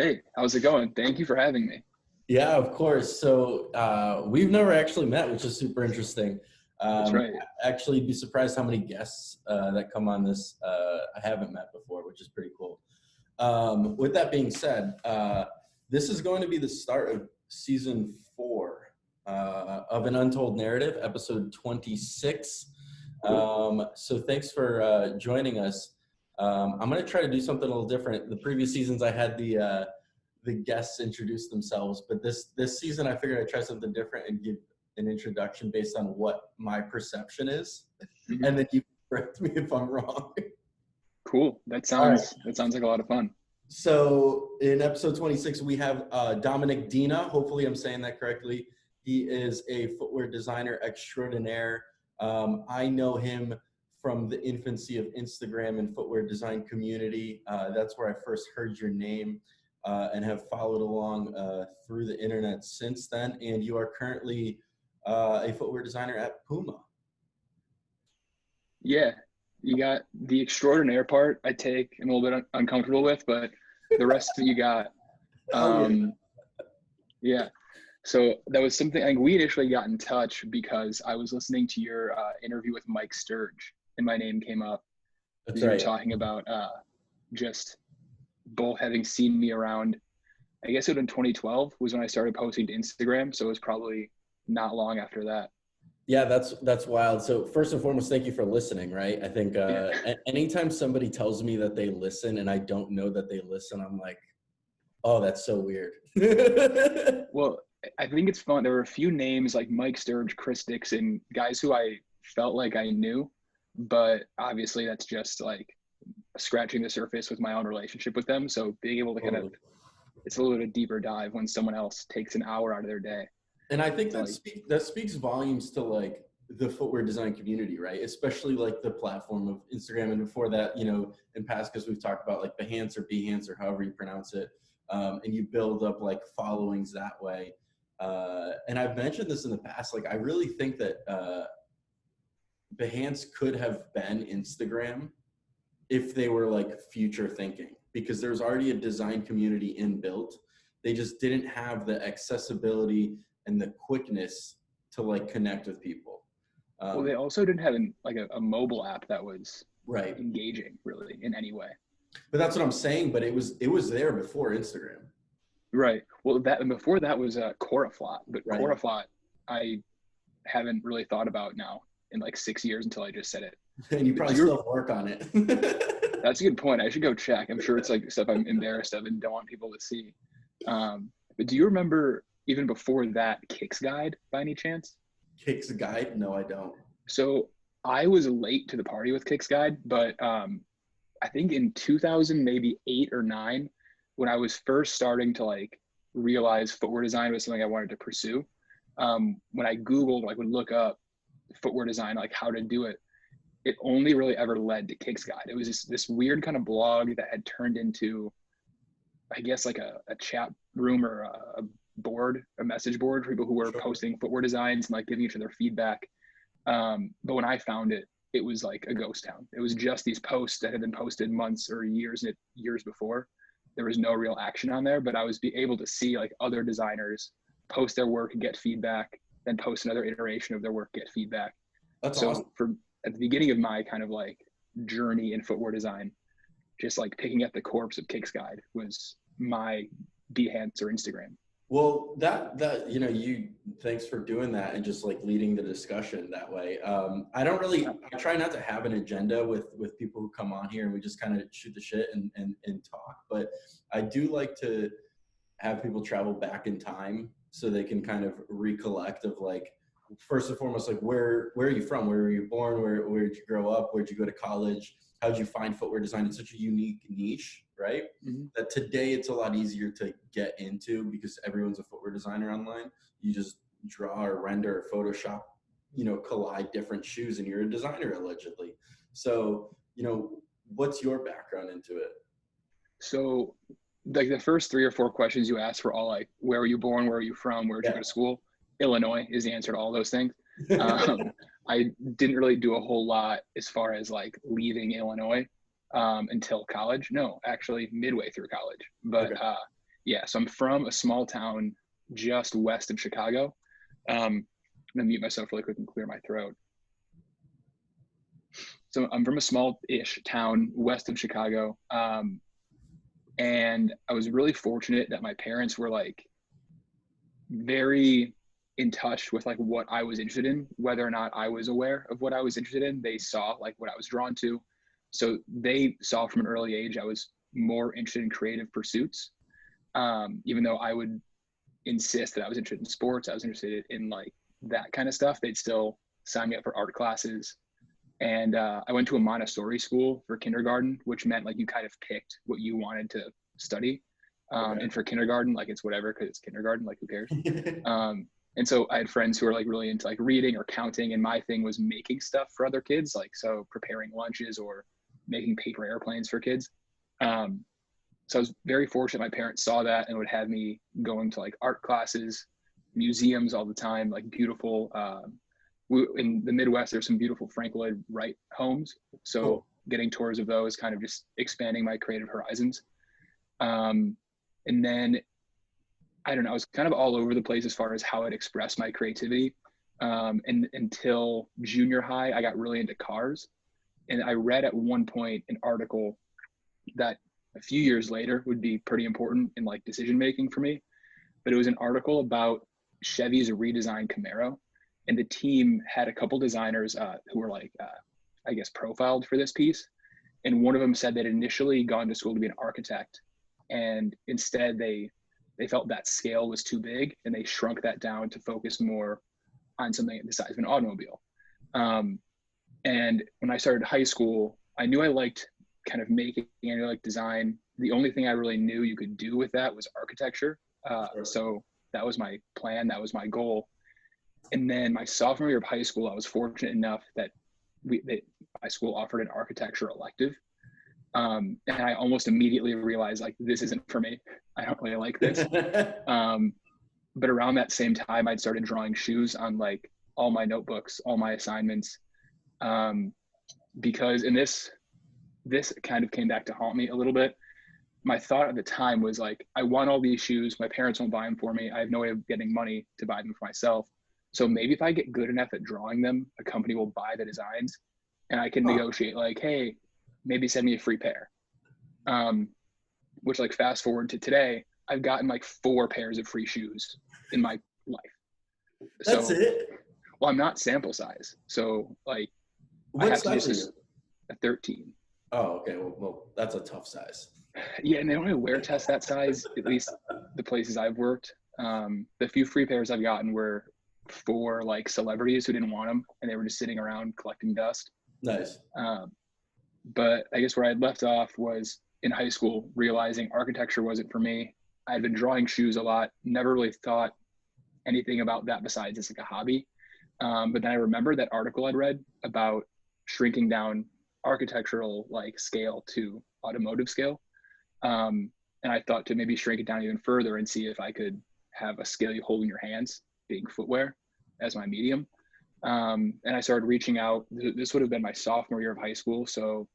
Hey, how's it going? Thank you for having me. Yeah, of course. So we've never actually met, which is super interesting. That's right. Actually, you'd be surprised how many guests that come on this I haven't met before, which is pretty cool. With that being said, this is going to be the start of season 4 of an Untold Narrative, episode 26. So thanks for joining us. I'm going to try to do something a little different. The previous seasons, I had the guests introduce themselves, but this season I figured I'd try something different and give an introduction based on what my perception is, and then you correct me if I'm wrong. Cool. That sounds like a lot of fun. So in episode 26, we have Dominic Dina. Hopefully I'm saying that correctly. He is a footwear designer extraordinaire. I know him from the infancy of Instagram and footwear design community. That's where I first heard your name. And have followed along through the internet since then. And you are currently a footwear designer at Puma. Yeah, you got the extraordinaire part I'm a little bit uncomfortable with, but the rest of it you got. Yeah. So that was something, like, we initially got in touch because I was listening to your interview with Mike Sturge, and my name came up. That's you right. were talking about just both having seen me around. I guess it was in 2012 was when I started posting to Instagram. So it was probably not long after that. Yeah, that's wild. So first and foremost, thank you for listening, right? I think anytime somebody tells me that they listen and I don't know that they listen, I'm like, oh, that's so weird. Well, I think it's fun. There were a few names like Mike Sturge, Chris Dixon, guys who I felt like I knew, but obviously that's just like scratching the surface with my own relationship with them. So being able to it's a little bit of a deeper dive when someone else takes an hour out of their day. And I think that speaks volumes to like the footwear design community, right? Especially like the platform of Instagram. And before that, in past, because we've talked about like Behance or Behance or however you pronounce it. And you build up like followings that way. And I've mentioned this in the past, like I really think that Behance could have been Instagram if they were like future thinking, because there's already a design community inbuilt. They just didn't have the accessibility and the quickness to like connect with people. Well, they also didn't have a mobile app that was right engaging really in any way. But that's what I'm saying. But it was there before Instagram. Right. Well, before that was Coraflot, but right. Coraflot I haven't really thought about now in like 6 years until I just said it. And you probably still work on it. That's a good point. I should go check. I'm sure it's like stuff I'm embarrassed of and don't want people to see. But do you remember even before that Kicks Guide by any chance? Kicks Guide? No, I don't. So I was late to the party with Kicks Guide, but I think in 2000, maybe 8 or 9, when I was first starting to like realize footwear design was something I wanted to pursue. When I Googled, like would look up footwear design, like how to do it, it only really ever led to Kicks Guide. It was just this weird kind of blog that had turned into, I guess, like a chat room or a message board for people who were posting footwear designs and like giving each other feedback. But when I found it, it was like a ghost town. It was just these posts that had been posted months or years before. There was no real action on there, but I was able to see like other designers post their work and get feedback, then post another iteration of their work, get feedback. That's awesome. At the beginning of my kind of like journey in footwear design, just like picking up the corpse of Kicks Guide was my Behance or Instagram. Well, you thanks for doing that and just like leading the discussion that way. I try not to have an agenda with people who come on here and we just kind of shoot the shit and talk. But I do like to have people travel back in time so they can kind of recollect of like, first and foremost, like where are you from? Where were you born? Where did you grow up? Where'd you go to college? How did you find footwear design? It's such a unique niche, right? Mm-hmm. That today it's a lot easier to get into because everyone's a footwear designer online. You just draw or render or Photoshop, collide different shoes and you're a designer allegedly. So, what's your background into it? So like the first 3 or 4 questions you asked were all like, where were you born? Where are you from? Where did you go to school? Illinois is the answer to all those things. I didn't really do a whole lot as far as like leaving Illinois until college. No, actually midway through college. But Yeah, so I'm from a small town just west of Chicago. I'm gonna mute myself really quick and clear my throat. So I'm from a small-ish town west of Chicago, and I was really fortunate that my parents were like very in touch with like what I was interested in, whether or not I was aware of what I was interested in. They saw like what I was drawn to, so they saw from an early age I was more interested in creative pursuits. Even though I would insist that I was interested in sports, I was interested in like that kind of stuff, they'd still sign me up for art classes. And I went to a Montessori school for kindergarten, which meant like you kind of picked what you wanted to study. Okay. And for kindergarten, like it's whatever, because it's kindergarten, like who cares? And so I had friends who were like really into like reading or counting, and my thing was making stuff for other kids, like so preparing lunches or making paper airplanes for kids. So I was very fortunate my parents saw that and would have me going to like art classes, museums all the time, like beautiful. In the Midwest, there's some beautiful Frank Lloyd Wright homes. So Cool. getting tours of those, kind of just expanding my creative horizons. And then I don't know, I was kind of all over the place as far as how I'd express my creativity. And until junior high, I got really into cars. And I read at one point an article that a few years later would be pretty important in like decision making for me. But it was an article about Chevy's redesigned Camaro, and the team had a couple designers who were like, I guess, profiled for this piece. And one of them said they'd initially gone to school to be an architect, and instead they felt that scale was too big, and they shrunk that down to focus more on something the size of an automobile. And when I started high school, I knew I liked kind of making and I liked design. The only thing I really knew you could do with that was architecture. So that was my plan. That was my goal. And then my sophomore year of high school, I was fortunate enough that my school offered an architecture elective. And I almost immediately realized like, this isn't for me. I don't really like this. But around that same time, I'd started drawing shoes on like all my notebooks, all my assignments. Because in this kind of came back to haunt me a little bit. My thought at the time was like, I want all these shoes. My parents won't buy them for me. I have no way of getting money to buy them for myself. So maybe if I get good enough at drawing them, a company will buy the designs and I can negotiate like, hey, maybe send me a free pair. Which like fast forward to today, I've gotten like 4 pairs of free shoes in my life. That's it? Well, I'm not sample size. So like what I have size to just a 13. Oh, okay. Well, that's a tough size. Yeah, and they don't really wear test that size, at least the places I've worked. The few free pairs I've gotten were for like celebrities who didn't want them, and they were just sitting around collecting dust. Nice. But I guess where I'd left off was in high school, realizing architecture wasn't for me. I had been drawing shoes a lot, never really thought anything about that besides it's like a hobby. But then I remembered that article I'd read about shrinking down architectural like scale to automotive scale. And I thought to maybe shrink it down even further and see if I could have a scale you hold in your hands, being footwear, as my medium. And I started reaching out. This would have been my sophomore year of high school, so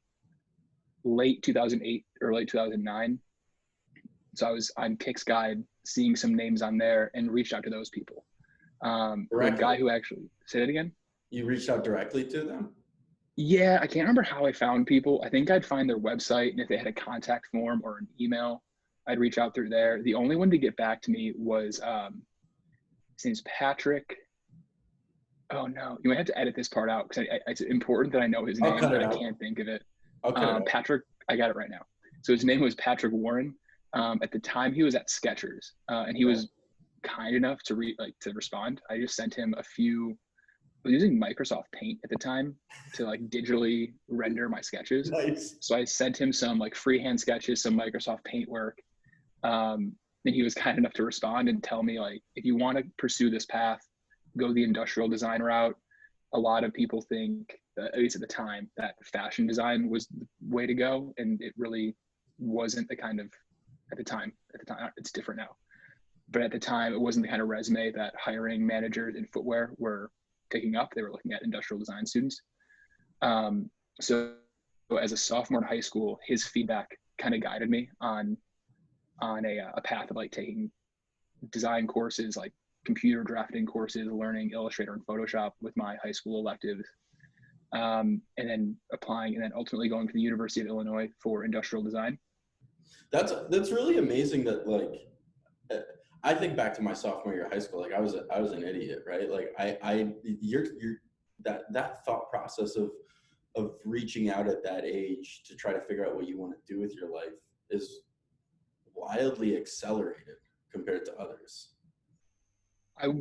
late 2008 or late 2009. So I was on Kick's Guide, seeing some names on there, and reached out to those people. The guy who actually, say that again? You reached out directly to them? Yeah, I can't remember how I found people. I think I'd find their website, and if they had a contact form or an email, I'd reach out through there. The only one to get back to me was his name's Patrick. Oh no, you might have to edit this part out because it's important that I know his name, but I can't think of it. Patrick, I got it right now. So his name was Patrick Warren. At the time, he was at Skechers, and he was kind enough to respond. I just sent him a few. I was using Microsoft Paint at the time to like digitally render my sketches. Nice. So I sent him some like freehand sketches, some Microsoft Paint work. And he was kind enough to respond and tell me like, if you want to pursue this path, go the industrial design route. A lot of people think, at least at the time, that fashion design was the way to go. And it really wasn't the kind of, at the time, it's different now. But at the time, it wasn't the kind of resume that hiring managers in footwear were picking up. They were looking at industrial design students. So as a sophomore in high school, his feedback kind of guided me on on a path of like taking design courses, like computer drafting courses, learning Illustrator and Photoshop with my high school electives, and then applying, and then ultimately going to the University of Illinois for industrial design. That's really amazing that like, I think back to my sophomore year of high school, like I was an idiot, right? Like you're that thought process of reaching out at that age to try to figure out what you want to do with your life is wildly accelerated compared to others. I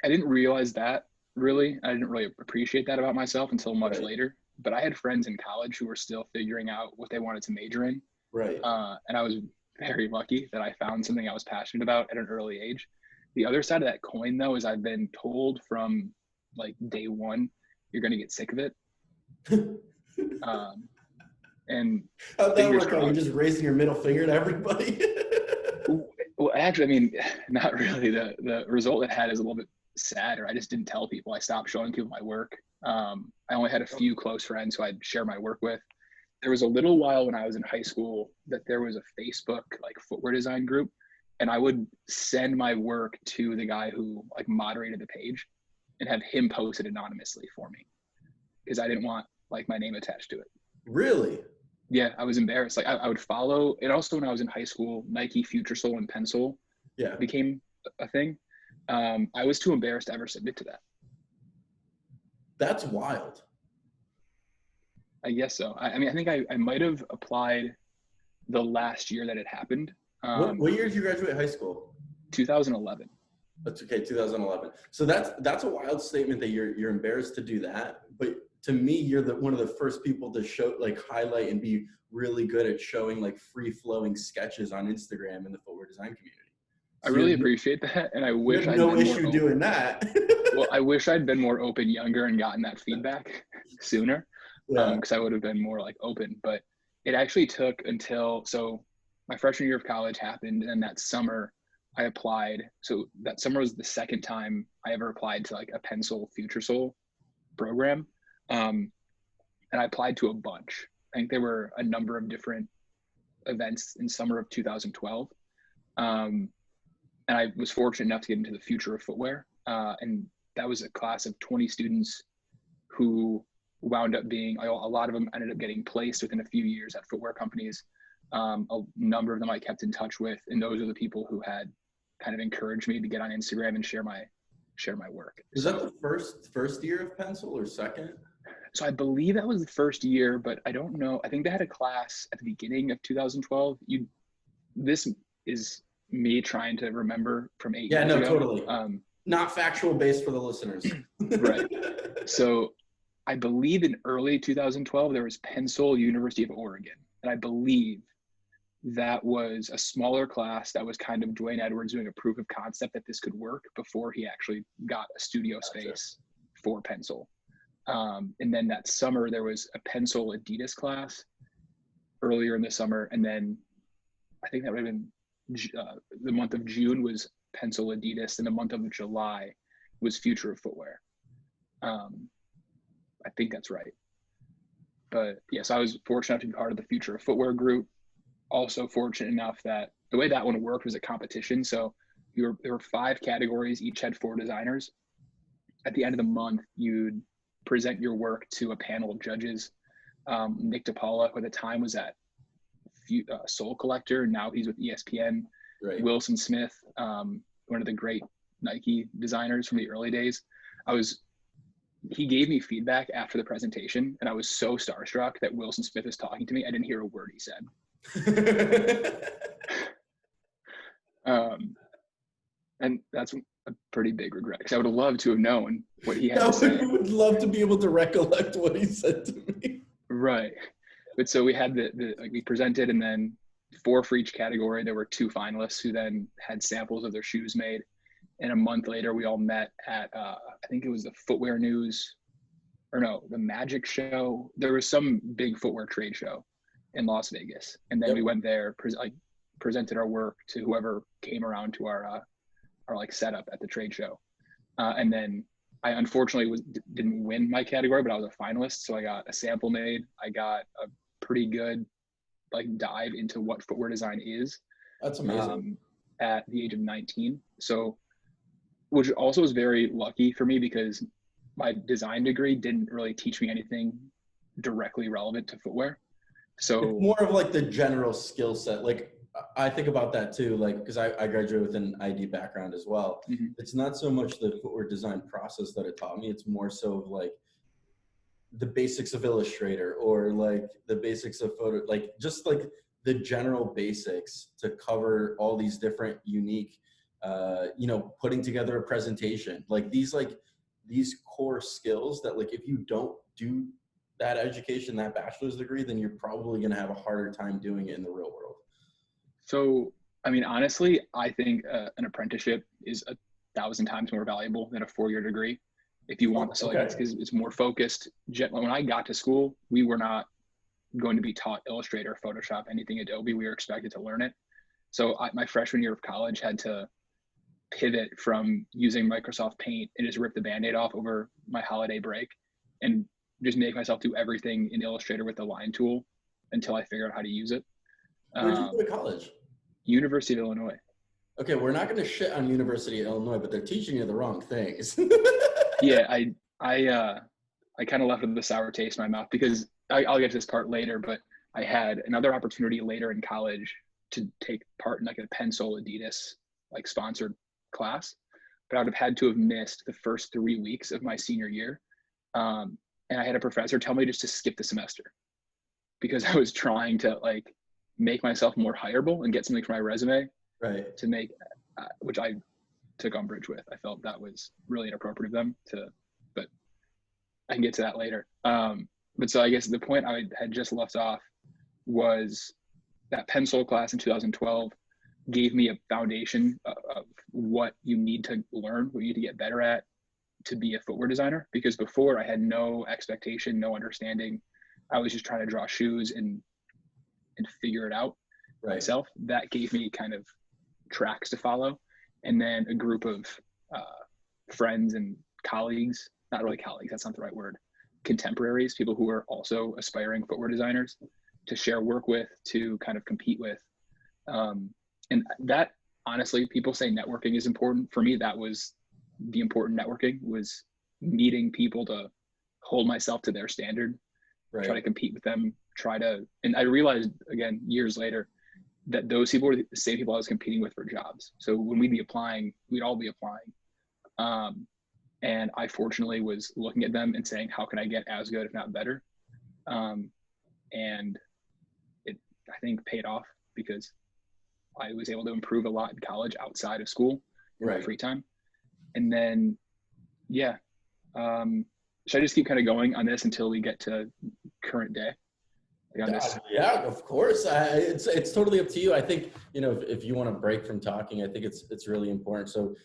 didn't realize that really. I didn't really appreciate that about myself until much later. But I had friends in college who were still figuring out what they wanted to major in. Right. And I was very lucky that I found something I was passionate about at an early age. The other side of that coin, though, is I've been told from like day one, you're going to get sick of it. And how'd that work out? You're just raising your middle finger to everybody. Well, actually, I mean, not really. The result it had is a little bit sadder. I just didn't tell people. I stopped showing people my work. I only had a few close friends who I'd share my work with. There was a little while when I was in high school that there was a Facebook like footwear design group, and I would send my work to the guy who like moderated the page and have him post it anonymously for me because I didn't want like my name attached to it. Really? Yeah, I was embarrassed. Like I would follow it. Also, when I was in high school, Nike Future Sole and Pencil became a thing. I was too embarrassed to ever submit to that. That's wild. I guess so. I mean, I think I might have applied the last year that it happened. What year did you graduate high school? 2011. That's okay, 2011. So that's a wild statement that you're embarrassed to do that. But to me, you're one of the first people to show, like, highlight and be really good at showing like free flowing sketches on Instagram in the footwear design community. So I really appreciate that, and I wish I'd no been issue doing that. Well, I wish I'd been more open younger and gotten that feedback sooner, because I would have been more like open. But it actually took until my freshman year of college happened, and that summer I applied. So that summer was the second time I ever applied to like a Pencil Future Sole program, and I applied to a bunch. I think there were a number of different events in summer of 2012. And I was fortunate enough to get into the future of footwear. And that was a class of 20 students who wound up being, a lot of them ended up getting placed within a few years at footwear companies. A number of them I kept in touch with, and those are the people who had kind of encouraged me to get on Instagram and share my work. Was that the first year of Pencil or second? So I believe that was the first year, but I don't know. I think they had a class at the beginning of 2012. This is me trying to remember from 8 years ago. Totally. Not factual based for the listeners. Right. So I believe in early 2012, there was Pencil University of Oregon. And I believe that was a smaller class that was kind of Dwayne Edwards doing a proof of concept that this could work before he actually got a studio space for Pencil. And then that summer, there was a Pencil Adidas class earlier in the summer. And then I think that would have been the month of June was Pencil Adidas, and the month of July was Future of Footwear. I think that's right. But yes, I was fortunate enough to be part of the Future of Footwear group. Also fortunate enough that the way that one worked was a competition. So there were 5 categories, each had 4 designers. At the end of the month, you'd present your work to a panel of judges. Nick DiPaula, who at the time was at Soul Collector, now he's with ESPN. Right. Wilson Smith, one of the great Nike designers from the early days. He gave me feedback after the presentation, and I was so starstruck that Wilson Smith was talking to me. I didn't hear a word he said. And that's a pretty big regret, because I would have loved to have known what he had to say. I would love to be able to recollect what he said to me. Right. But so we had we presented, and then 4 for each category. There were 2 finalists who then had samples of their shoes made. And a month later, we all met at, I think it was the Footwear News, or no, the Magic Show. There was some big footwear trade show in Las Vegas. And then we went there, presented our work to whoever came around to our like setup at the trade show. And then I unfortunately didn't win my category, but I was a finalist. So I got a sample made. I got a pretty good like dive into what footwear design is. That's amazing. At the age of 19. So, which also was very lucky for me because my design degree didn't really teach me anything directly relevant to footwear. It's So, more of like the general skill set. Like I think about that too, like because I graduated with an ID background as well. mhm. It's not so much the footwear design process that it taught me. It's more so of like the basics of Illustrator or like the basics of photo, like just like the general basics to cover all these different unique, putting together a presentation, like these core skills that like if you don't do that education, that bachelor's degree, then you're probably going to have a harder time doing it in the real world. So, I mean, honestly, I think an apprenticeship is 1,000 times more valuable than a 4-year degree. If you want, Oh, so like okay. it's more focused. When I got to school, we were not going to be taught Illustrator, Photoshop, anything Adobe. We were expected to learn it. So my freshman year of college had to pivot from using Microsoft Paint and just rip the Band-Aid off over my holiday break and just make myself do everything in Illustrator with the line tool until I figured out how to use it. Where'd you go Um, to college? University of Illinois. Okay, we're not going to shit on University of Illinois, but they're teaching you the wrong things. Yeah, I kind of left with a sour taste in my mouth because I'll get to this part later, but I had another opportunity later in college to take part in like a Pencil Adidas like sponsored class, but I would have had to have missed the first 3 weeks of my senior year. And I had a professor tell me just to skip the semester because I was trying to like make myself more hireable and get something for my resume Right. to make, which I took umbrage with. I felt that was really inappropriate of them to, but I can get to that later. But so I guess the point I had just left off was that pencil class in 2012 gave me a foundation of what you need to learn, what you need to get better at to be a footwear designer. Because before I had no expectation, no understanding. I was just trying to draw shoes and figure it out Right. myself. That gave me kind of tracks to follow. And then a group of friends and colleagues, not really colleagues, that's not the right word, contemporaries, people who are also aspiring footwear designers to share work with, to kind of compete with. And that, honestly, people say networking is important. For me, that was the important networking, was meeting people to hold myself to their standard, try to Right. compete with them, and I realized again, years later, that those people were the same people I was competing with for jobs. So when we'd be applying, we'd all be applying. And I fortunately was looking at them and saying, how can I get as good, if not better? And it, I think, paid off because I was able to improve a lot in college outside of school in my Right. free time. And then, yeah. Should I just keep kind of going on this until we get to current day? Like on this? Yeah, of course. It's totally up to you. I think if you want to break from talking, I think it's really important. So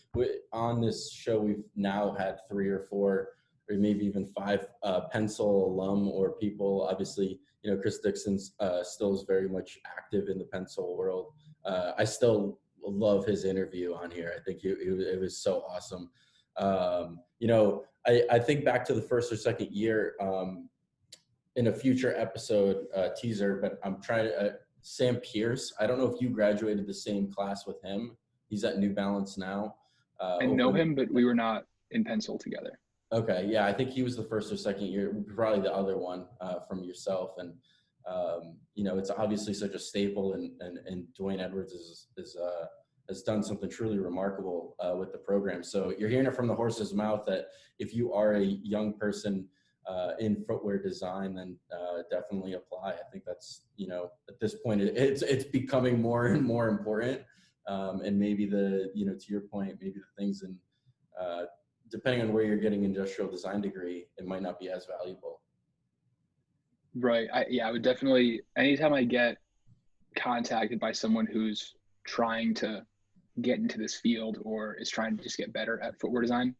on this show, we've now had 3 or 4, or maybe even 5 pencil alum or people. Obviously, Chris Dixon still is very much active in the pencil world. I still love his interview on here. I think it was so awesome. I think back to the first or second year. In a future episode teaser, but I'm trying to, Sam Pierce. I don't know if you graduated the same class with him. He's at New Balance now. I know him, but we were not in pencil together. Okay. Yeah. I think he was the first or second year, probably the other one from yourself. And, it's obviously such a staple, and Dwayne Edwards has done something truly remarkable with the program. So you're hearing it from the horse's mouth that if you are a young person in footwear design, then definitely apply. I think that's, at this point, it's becoming more and more important. And maybe to your point, maybe the things in, depending on where you're getting industrial design degree, it might not be as valuable. Right. I would definitely, anytime I get contacted by someone who's trying to get into this field or is trying to just get better at footwear design,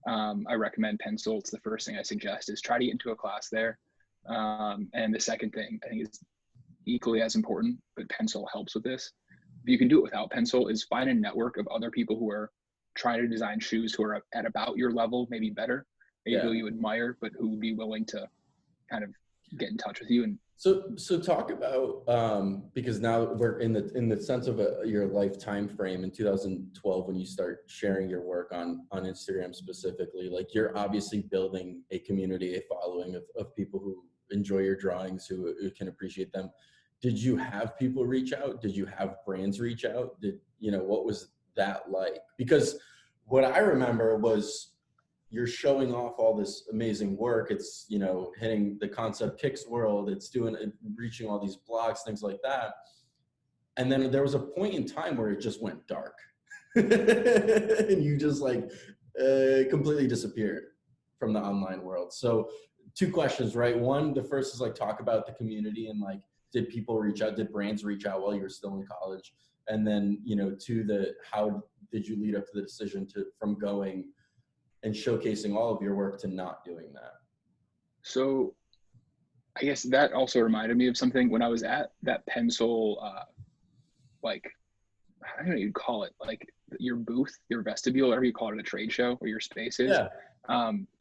I recommend pencil. It's the first thing I suggest, is try to get into a class there. And the second thing I think is equally as important, but pencil helps with this. If you can do it without pencil, is find a network of other people who are trying to design shoes who are at about your level, maybe better, maybe Yeah. who you admire, but who would be willing to kind of get in touch with you and So talk about, because now we're in the sense of your lifetime frame in 2012 when you start sharing your work on Instagram specifically. Like, you're obviously building a community, a following of people who enjoy your drawings, who can appreciate them. Did you have people reach out? Did you have brands reach out? What was that like? Because what I remember was, you're showing off all this amazing work. It's, hitting the Concept Kicks world. It's reaching all these blogs, things like that. And then there was a point in time where it just went dark and you just completely disappeared from the online world. So 2 questions, right? One, the first is talk about the community and did people reach out? Did brands reach out while you were still in college? And then, 2, how did you lead up to the decision from going and showcasing all of your work to not doing that? So I guess that also reminded me of something when I was at that pencil, I don't know what you'd call it, your booth, your vestibule, whatever you call it at a trade show, where your space is. Yeah.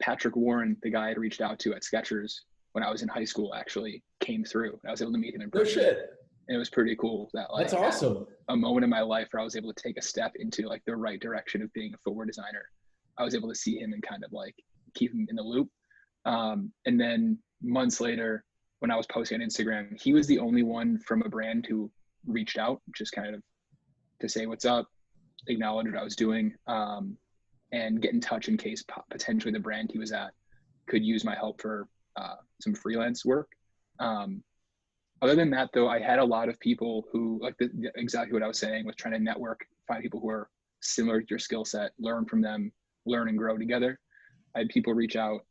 Patrick Warren, the guy I had reached out to at Skechers when I was in high school, actually came through. I was able to meet him in person. No shit. And it was pretty cool that that's awesome. A moment in my life where I was able to take a step into the right direction of being a footwear designer. I was able to see him and kind of keep him in the loop. And then months later, when I was posting on Instagram, he was the only one from a brand who reached out, just kind of to say what's up, acknowledge what I was doing, and get in touch in case potentially the brand he was at could use my help for some freelance work. Other than that, though, I had a lot of people who, exactly what I was saying, was trying to network, find people who are similar to your skill set, learn from them, learn and grow together. I had people reach out,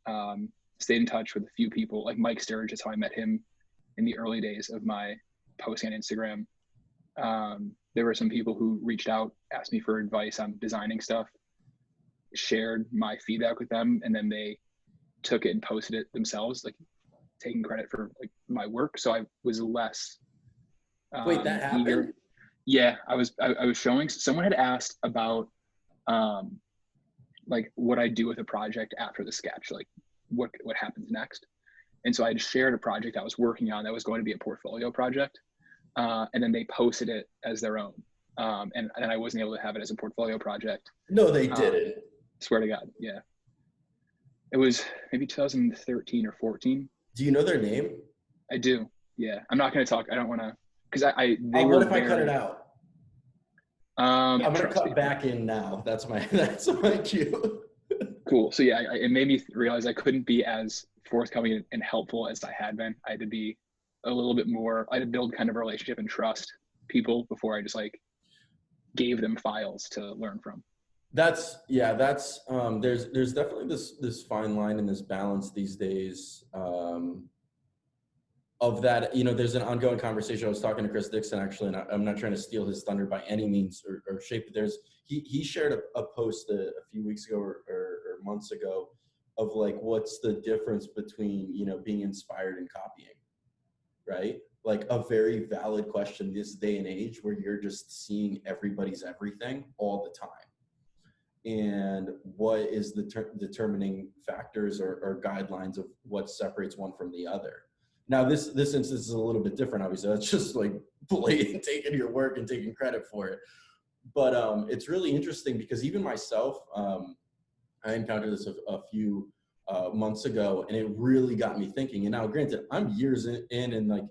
stayed in touch with a few people, like Mike Sturridge. That's how I met him in the early days of my posting on Instagram. There were some people who reached out, asked me for advice on designing stuff, shared my feedback with them, and then they took it and posted it themselves, taking credit for my work. So I was less Wait, that happened? eager. Yeah, I was showing. Someone had asked about what I do with a project after the sketch, what happens next. And so I had shared a project I was working on that was going to be a portfolio project. And then they posted it as their own. And I wasn't able to have it as a portfolio project. No, they didn't. Swear to God. Yeah. It was maybe 2013 or 14. Do you know their name? I do. Yeah. I'm not going to talk. I don't want to, because I what if I cut it out? I'm going to cut back in now. That's my cue. Cool. So yeah, it made me realize I couldn't be as forthcoming and helpful as I had been. I had to be a little bit more, I had to build kind of a relationship and trust people before I just gave them files to learn from. There's definitely this fine line and this balance these days, of that. There's an ongoing conversation. I was talking to Chris Dixon, actually, and I'm not trying to steal his thunder by any means or shape, but he shared a post a few weeks ago or months ago of what's the difference between, being inspired and copying, right? A very valid question this day and age, where you're just seeing everybody's everything all the time. And what is the determining factors or guidelines of what separates one from the other? Now, this instance is a little bit different, obviously. That's just blatant taking your work and taking credit for it. But it's really interesting because even myself, I encountered this a few months ago, and it really got me thinking. And now, granted, I'm years in and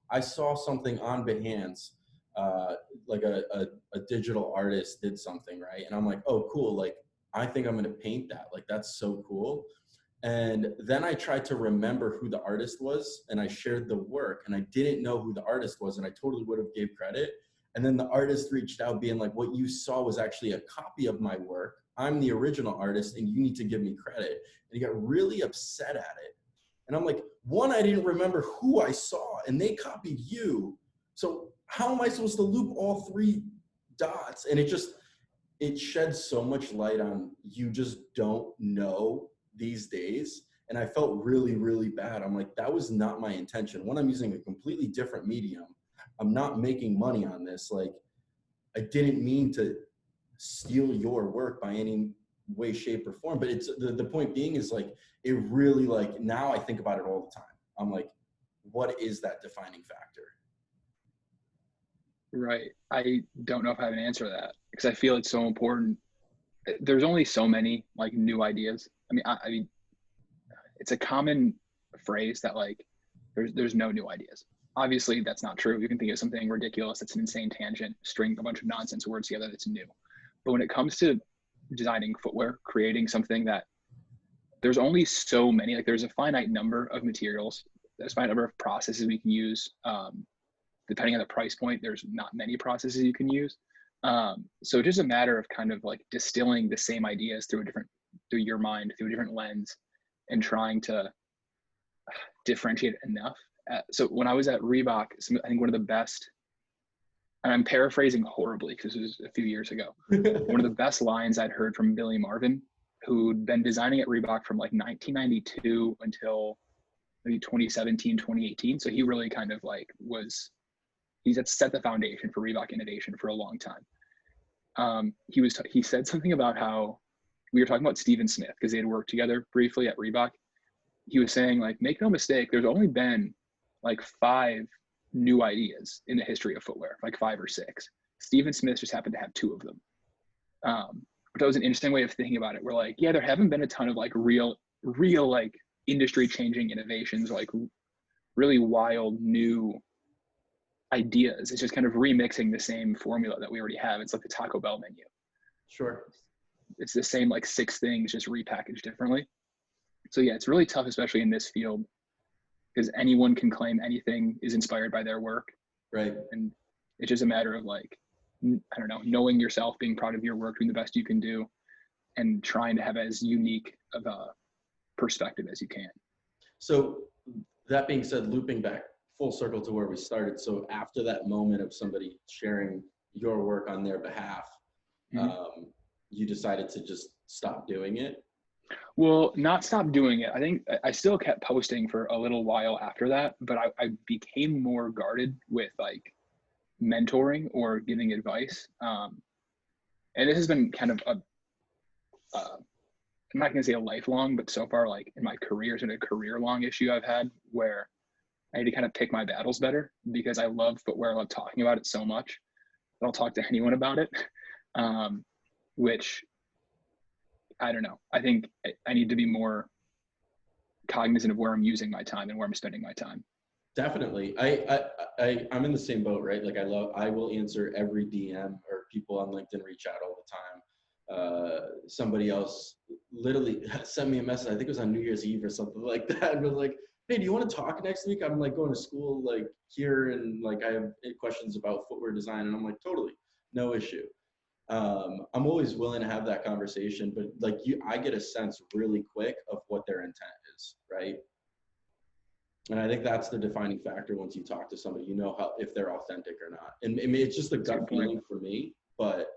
I saw something on Behance, a digital artist did something, right? And I'm like, oh, cool. I think I'm going to paint that. That's so cool. And then I tried to remember who the artist was, and I shared the work, and I didn't know who the artist was, and I totally would have gave credit. And then the artist reached out being like, what you saw was actually a copy of my work. I'm the original artist, and you need to give me credit. And he got really upset at it. And I'm like, one, I didn't remember who I saw, and they copied you. So how am I supposed to loop all 3 dots? And it sheds so much light on, you just don't know these days. And I felt really, really bad. I'm like, that was not my intention. One, I'm using a completely different medium. I'm not making money on this. I didn't mean to steal your work by any way, shape, or form. But it's the point being is it really now I think about it all the time. I'm like, what is that defining factor? Right. I don't know if I have an answer to that because I feel it's so important. There's only so many like new ideas. I mean, it's a common phrase that like there's no new ideas. Obviously, that's not true. You can think of something ridiculous that's an insane tangent, string a bunch of nonsense words together that's new. But when it comes to designing footwear, creating something that there's only so many, like there's a finite number of materials, there's a finite number of processes we can use. Depending on the price point, there's not many processes you can use. So it's just a matter of kind of like distilling the same ideas through your mind, through a different lens, and trying to differentiate enough. So when I was at Reebok, I think one of the best, and I'm paraphrasing horribly because this was a few years ago, one of the best lines I'd heard from Billy Marvin, who'd been designing at Reebok from like 1992 until maybe 2017, 2018. So he really kind of like he's set the foundation for Reebok innovation for a long time. He said something about how we were talking about Stephen Smith because they had worked together briefly at Reebok. He was saying like, make no mistake, there's only been like 5 new ideas in the history of footwear, like 5 or 6. Stephen Smith just happened to have 2 of them. But that was an interesting way of thinking about it. We're like, yeah, there haven't been a ton of like real like industry changing innovations, like really wild new ideas. It's just kind of remixing the same formula that we already have. It's like the Taco Bell menu. Sure. It's the same like 6 things, just repackaged differently. So yeah, it's really tough, especially in this field, because anyone can claim anything is inspired by their work. Right. And it's just a matter of like, I don't know, knowing yourself, being proud of your work, doing the best you can do, and trying to have as unique of a perspective as you can. So that being said, looping back full circle to where we started. So after that moment of somebody sharing your work on their behalf, you decided to just stop doing it? Well, not stop doing it. I think I still kept posting for a little while after that, but I became more guarded with like mentoring or giving advice. And this has been kind of I'm not going to say a lifelong, but so far, like in my career, it's been a career-long issue I've had where I need to kind of pick my battles better because I love footwear. I love talking about it so much. I'll talk to anyone about it, which I don't know. I think I need to be more cognizant of where I'm using my time and where I'm spending my time. Definitely. I'm in the same boat, right? Like I will answer every DM or people on LinkedIn reach out all the time. Somebody else literally sent me a message. I think it was on New Year's Eve or something like that. And was like, hey, do you want to talk next week? I'm like going to school like here and like I have questions about footwear design. And I'm like, totally, no issue. I'm always willing to have that conversation, but like I get a sense really quick of what their intent is, right? And I think that's the defining factor once you talk to somebody, you know how if they're authentic or not. And I mean, it's just a gut feeling for me, but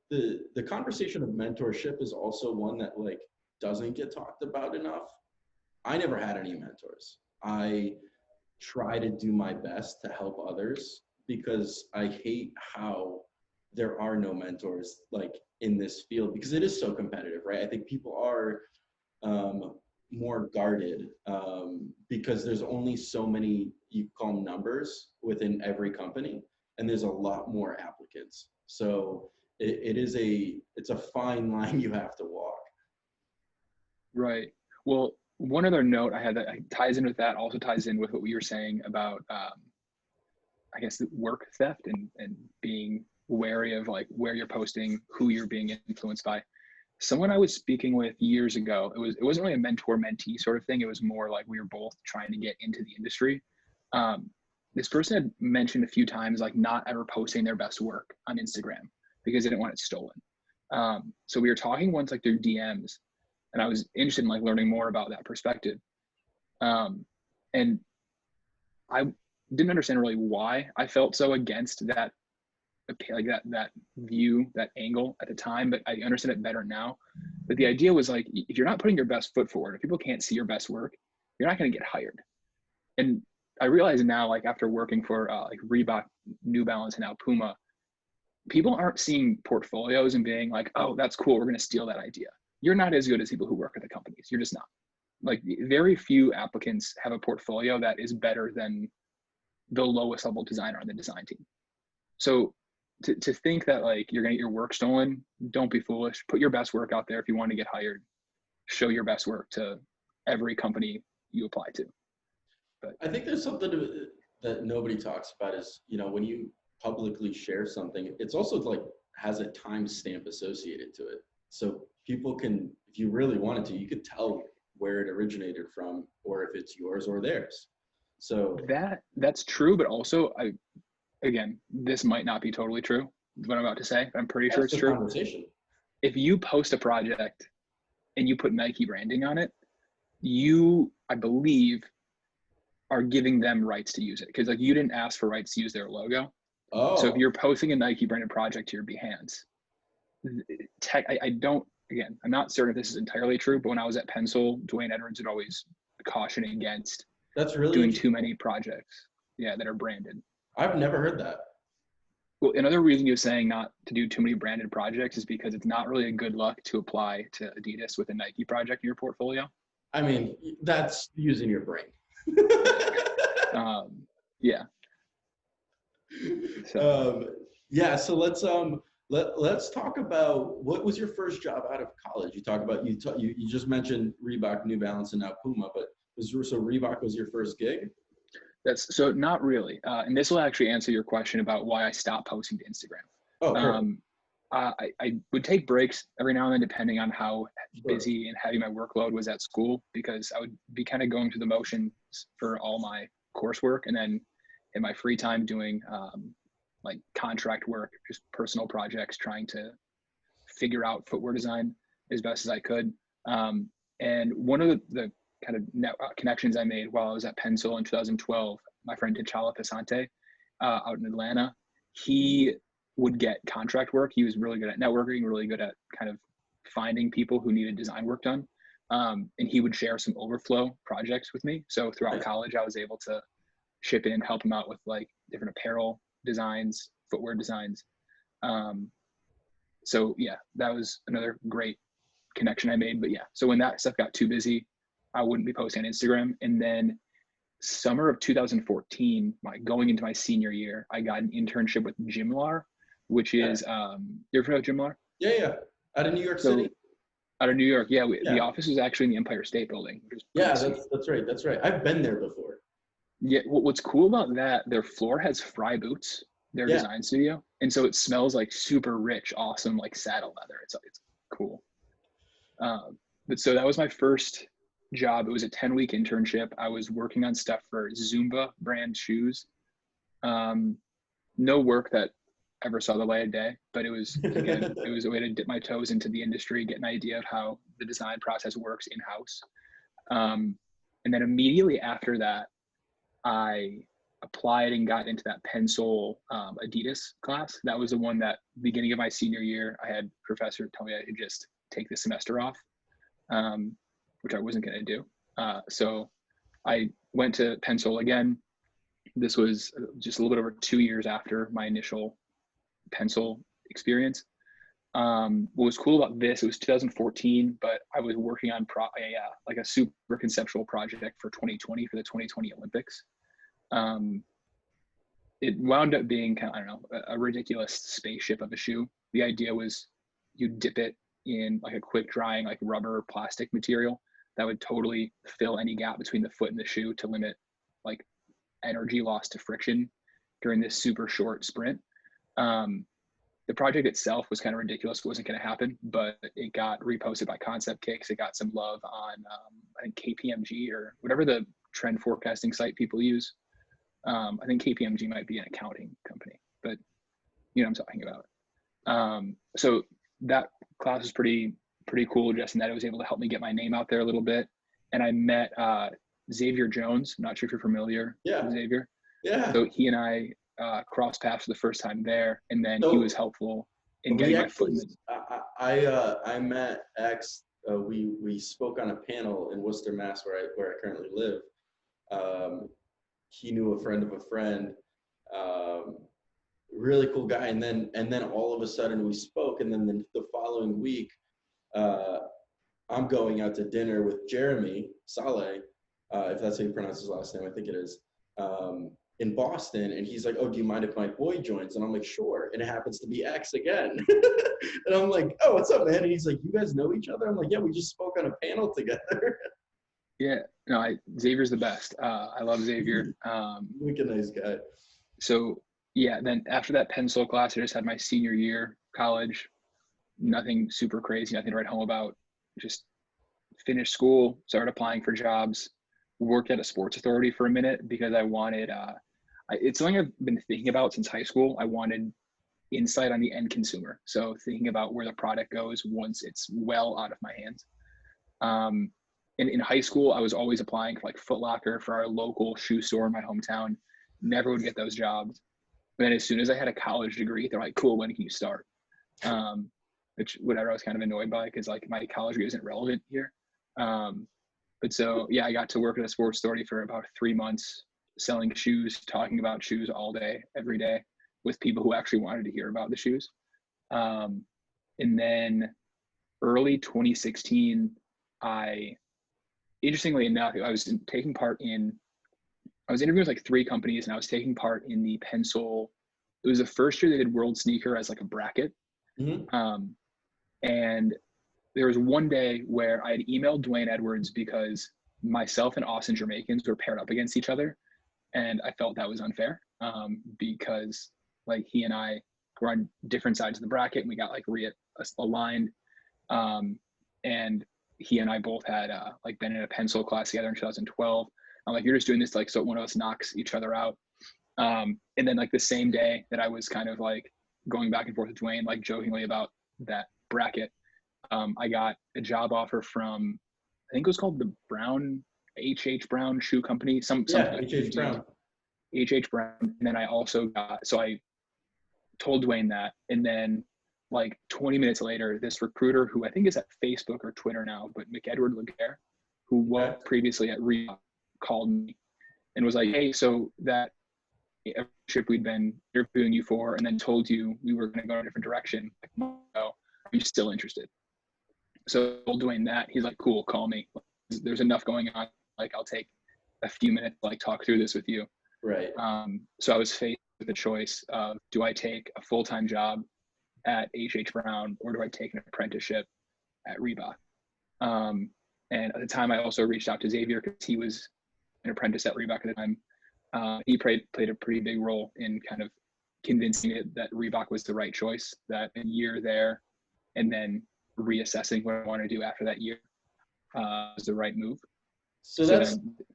the conversation of mentorship is also one that like doesn't get talked about enough. I never had any mentors. I try to do my best to help others because I hate how there are no mentors like in this field because it is so competitive, right? I think people are more guarded because there's only so many, you call them numbers within every company, and there's a lot more applicants. So it's a fine line you have to walk. Right. Well, one other note I had that ties in with that, also ties in with what we were saying about, I guess, work theft and being wary of like where you're posting, who you're being influenced by. Someone I was speaking with years ago, it wasn't really a mentor-mentee sort of thing. It was more like we were both trying to get into the industry. This person had mentioned a few times like not ever posting their best work on Instagram because they didn't want it stolen. So we were talking once like through DMs, and I was interested in like learning more about that perspective. And I didn't understand really why I felt so against that, like that view, that angle at the time, but I understand it better now. But the idea was like, if you're not putting your best foot forward, if people can't see your best work, you're not going to get hired. And I realize now, like after working for like Reebok, New Balance, and now Puma, people aren't seeing portfolios and being like, oh, that's cool, we're going to steal that idea. You're not as good as people who work at the companies. You're just not. like very few applicants have a portfolio that is better than the lowest level designer on the design team. So to think that like you're gonna get your work stolen, don't be foolish. Put your best work out there if you want to get hired. Show your best work to every company you apply to. But I think there's something that nobody talks about is, you know, when you publicly share something, it's also like has a timestamp associated to it. So people can, if you really wanted to, you could tell where it originated from, or if it's yours or theirs. So that's true, but also again, this might not be totally true, what I'm about to say. I'm pretty sure it's the true. conversation. If you post a project and you put Nike branding on it, you, I believe, are giving them rights to use it, because like you didn't ask for rights to use their logo. So if Oh, you're posting a Nike branded project to your Behance, I don't, again, I'm not certain if this is entirely true, but when I was at Pencil, Dwayne Edwards would always caution against that's really doing too interesting. many projects, that are branded. I've never heard that. Well, another reason you're saying not to do too many branded projects is because it's not really a good look to apply to Adidas with a Nike project in your portfolio. I mean, that's using your brain. Yeah. So So let's talk about what was your first job out of college. You talk about you just mentioned Reebok, New Balance, and now Puma, but so Reebok was your first gig? that's so not really. And this will actually answer your question about why I stopped posting to Instagram. Oh, perfect. I would take breaks every now and then, depending on how Sure. busy and heavy my workload was at school, because I would be kind of going through the motions for all my coursework, and then in my free time doing like contract work, just personal projects, trying to figure out footwear design as best as I could. And one of the kind of connections I made while I was at Pencil in 2012, my friend T'Challa Pesante out in Atlanta, he would get contract work. He was really good at networking, really good at kind of finding people who needed design work done. And he would share some overflow projects with me. So throughout college, I was able to ship in, help him out with like different apparel designs, footwear designs. So yeah, that was another great connection I made. But yeah, so when that stuff got too busy, I wouldn't be posting on Instagram. And then summer of 2014, going into my senior year, I got an internship with Jimlar, which is you're familiar with Jimlar? Yeah. Out of New York So City. out of New York, yeah. Yeah. The office is actually in the Empire State Building, which is Yeah, pretty sweet. that's right. I've been there before. Yeah, what's cool about that, their floor has Fry Boots, their Yeah. design studio, and so it smells like super rich, awesome, like saddle leather. It's cool. But so that was my first job. It was a 10-week internship. I was working on stuff for Zumba brand shoes. No work that ever saw the light of day, but it was, again, it was a way to dip my toes into the industry, get an idea of how the design process works in-house. And then immediately after that, I applied and got into that Pencil Adidas class. That was the one that beginning of my senior year, I had a professor tell me I could just take the semester off, which I wasn't going to do. So I went to Pencil again. This was just a little bit over 2 years after my initial Pencil experience. What was cool about this, it was 2014, but I was working on like a super conceptual project for 2020 for the 2020 Olympics. It wound up being kind of, I don't know, a ridiculous spaceship of a shoe. The idea was you dip it in like a quick drying, like rubber or plastic material that would totally fill any gap between the foot and the shoe to limit like energy loss to friction during this super short sprint. The project itself was kind of ridiculous. It wasn't going to happen, but it got reposted by Concept Kicks. It got some love on, I think KPMG or whatever the trend forecasting site people use. I think KPMG might be an accounting company, but you know what I'm talking about. So that class was pretty cool, just in that it was able to help me get my name out there a little bit. And I met Xavier Jones. I'm not sure if you're familiar with Xavier. Yeah. So he and I crossed paths for the first time there, and then he was helpful in getting my foot in the... I met X. We spoke on a panel in Worcester, Mass, where I currently live. He knew a friend of a friend. Really cool guy. And then all of a sudden we spoke, and then the following week, I'm going out to dinner with Jeremy Saleh, if that's how you pronounce his last name, I think it is, in Boston. And he's like, oh, do you mind if my boy joins? And I'm like, sure. And it happens to be X again. And I'm like, oh, what's up, man? And he's like, you guys know each other? I'm like, yeah, we just spoke on a panel together. Yeah, no, Xavier's the best. I love Xavier. Wicked nice guy. So yeah, then after that pencil class, I just had my senior year college. Nothing super crazy, nothing to write home about. Just finished school, started applying for jobs, worked at a sports authority for a minute because I wanted. It's something I've been thinking about since high school. I wanted insight on the end consumer. So thinking about where the product goes once it's well out of my hands. In high school, I was always applying for like Foot Locker for our local shoe store in my hometown. Never would get those jobs. But then as soon as I had a college degree, they're like, cool, when can you start? Which whatever I was kind of annoyed by because like my college degree isn't relevant here. But so, yeah, I got to work at a sports authority for about 3 months, selling shoes, talking about shoes all day, every day with people who actually wanted to hear about the shoes. And then early 2016, interestingly enough, I was interviewing with like 3 companies and I was taking part in the pencil. It was the first year they did World Sneaker as like a bracket. Mm-hmm. And there was one day where I had emailed Dwayne Edwards because myself and Austin Jamaicans were paired up against each other. And I felt that was unfair because like he and I were on different sides of the bracket and we got like aligned. And he and I both had like been in a pencil class together in 2012. I'm like, you're just doing this like so one of us knocks each other out. And then like the same day that I was kind of like going back and forth with Dwayne, like jokingly about that bracket, I got a job offer from, I think it was called the H.H. Brown Shoe Company. Yeah, H.H. Brown. H.H. Brown. And then I also so I told Dwayne that. And then like 20 minutes later, this recruiter who I think is at Facebook or Twitter now, but McEdward Laguerre, who was previously at Reebok, called me and was like, hey, so that apprenticeship we'd been interviewing you for and then told you we were going to go in a different direction. Like, are you still interested? So I told Dwayne that. He's like, cool, call me. There's enough going on. Like, I'll take a few minutes to like talk through this with you. Right. So I was faced with the choice of, do I take a full-time job at H.H. Brown or do I take an apprenticeship at Reebok? And at the time I also reached out to Xavier because he was an apprentice at Reebok at the time. He played a pretty big role in kind of convincing me that Reebok was the right choice, that a year there and then reassessing what I want to do after that year was the right move. So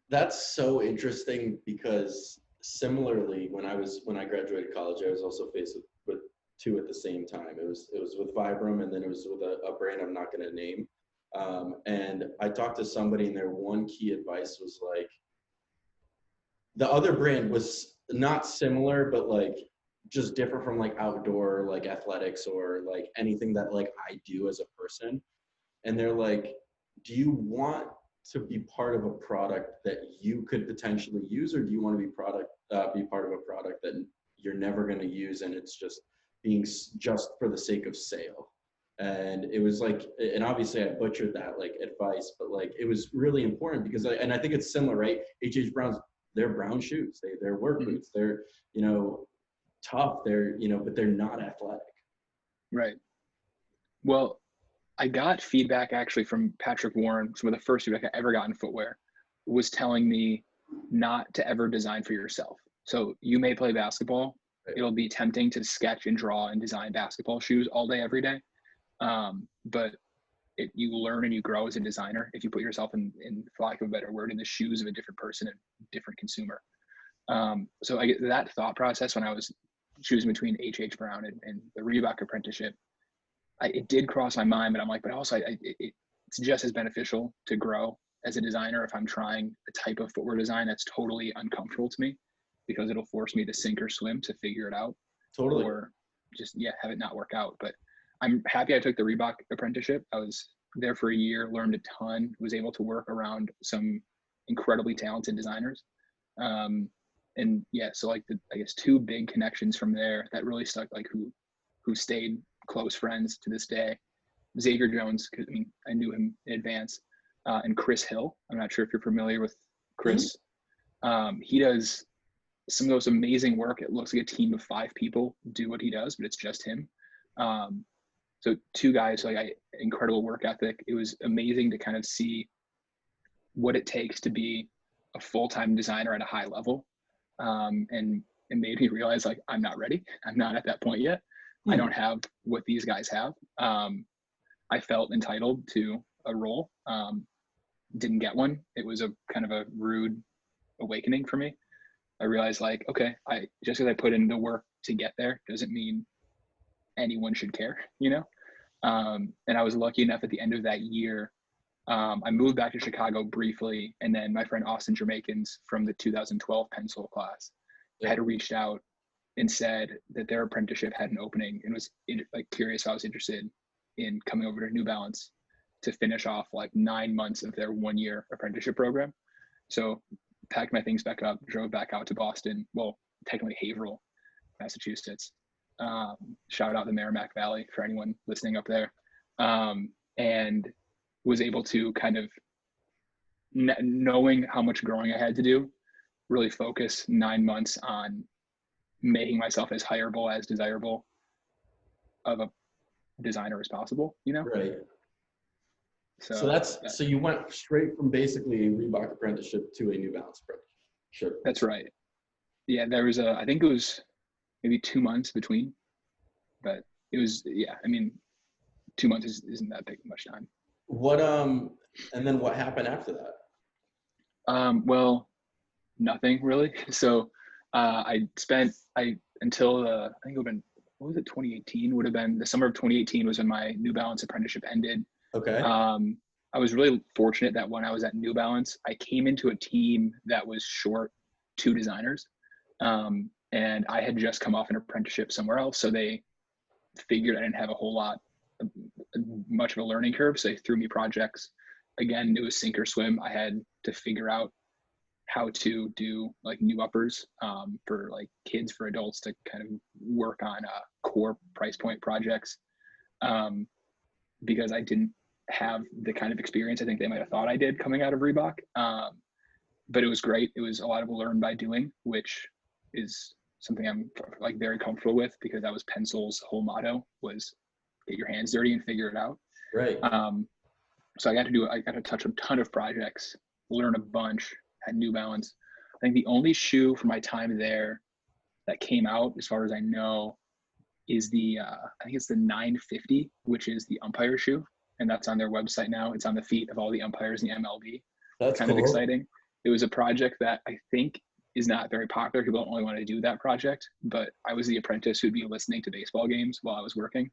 that's so interesting because similarly, when I graduated college, I was also faced with 2 at the same time. It was with Vibram and then it was with a brand I'm not going to name. And I talked to somebody and their one key advice was like, the other brand was not similar, but like just different from like outdoor, like athletics or like anything that like I do as a person. And they're like, do you want to be part of a product that you could potentially use, or do you want to be part of a product that you're never going to use and it's just being just for the sake of sale? And it was like, and obviously I butchered that like advice, but like it was really important because I think it's similar, right? H.H. Brown's, they're brown shoes, they're work boots, they're, you know, tough, they're, you know, but they're not athletic. Right. Well, I got feedback actually from Patrick Warren. Some of the first feedback I ever got in footwear was telling me not to ever design for yourself. So you may play basketball. Right. It'll be tempting to sketch and draw and design basketball shoes all day, every day. But you learn and you grow as a designer if you put yourself in, for lack of a better word, in the shoes of a different person and different consumer. So I get that thought process when I was choosing between H.H. Brown and the Reebok apprenticeship. It did cross my mind, but I'm like, but also it's just as beneficial to grow as a designer if I'm trying a type of footwear design that's totally uncomfortable to me, because it'll force me to sink or swim to figure it out. Totally. Or just, have it not work out. But I'm happy I took the Reebok apprenticeship. I was there for a year, learned a ton, was able to work around some incredibly talented designers. So like I guess 2 big connections from there that really stuck, like who stayed close friends to this day. Xavier Jones, because I mean, I knew him in advance, and Chris Hill. I'm not sure if you're familiar with Chris. He does some of those amazing work. It looks like a team of 5 people do what he does, but it's just him. So 2 guys, like incredible work ethic. It was amazing to kind of see what it takes to be a full-time designer at a high level. And it made me realize like, I'm not ready. I'm not at that point yet. I don't have what these guys have. I felt entitled to a role. Didn't get one. It was a kind of a rude awakening for me. I realized like, okay, just because I put in the work to get there doesn't mean anyone should care, you know? And I was lucky enough at the end of that year, I moved back to Chicago briefly, and then my friend Austin Jermakins from the 2012 pencil class had reached out and said that their apprenticeship had an opening, and was like curious if I was interested in coming over to New Balance to finish off like 9 months of their 1-year apprenticeship program. So packed my things back up, drove back out to Boston, well, technically Haverhill, Massachusetts. Shout out the Merrimack Valley for anyone listening up there. And was able to kind of, knowing how much growing I had to do, really focus 9 months on making myself as hireable, as desirable of a designer as possible, you know? Right. So you went straight from basically a Reebok apprenticeship to a New Balance apprenticeship. That's right. Yeah, there was I think it was maybe 2 months between, but it was, yeah, I mean, 2 months isn't that big much time. And then what happened after that? Well, nothing really. So until I think it would have been, what was it, 2018 would have been, the summer of 2018 was when my New Balance apprenticeship ended. Okay. I was really fortunate that when I was at New Balance, I came into a team that was short 2 designers. And I had just come off an apprenticeship somewhere else. So they figured I didn't have a whole lot, much of a learning curve. So they threw me projects. Again, it was sink or swim. I had to figure out how to do like new uppers for like kids, for adults, to kind of work on core price point projects, because I didn't have the kind of experience I think they might have thought I did coming out of Reebok. But it was great. It was a lot of learn by doing, which is something I'm like very comfortable with, because that was Pencil's whole motto, was get your hands dirty and figure it out. Right. So I got to touch a ton of projects, learn a bunch at New Balance. I think the only shoe from my time there that came out, as far as I know, is I think it's the 950, which is the umpire shoe. And that's on their website now. It's on the feet of all the umpires in the MLB. That's kind cool. of exciting. It was a project that I think is not very popular. People don't really want to do that project, but I was the apprentice who'd be listening to baseball games while I was working.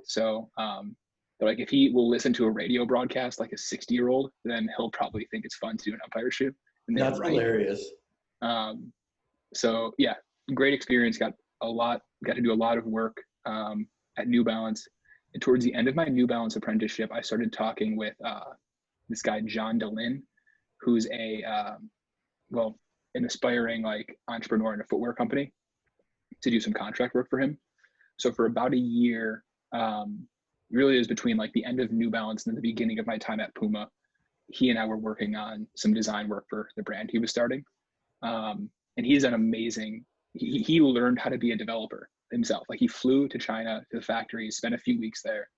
So, they're like, if he will listen to a radio broadcast like a 60-year-old, then he'll probably think it's fun to do an umpire shoe. And that's right. Hilarious. So yeah, great experience. Got to do a lot of work at New Balance. And towards the end of my New Balance apprenticeship, I started talking with this guy, John DeLynn, who's an aspiring like entrepreneur in a footwear company, to do some contract work for him. So for about a year, really it was between like the end of New Balance and the beginning of my time at Puma, he and I were working on some design work for the brand he was starting. And he's an amazing, he learned how to be a developer himself. Like, he flew to China to the factory, spent a few weeks there,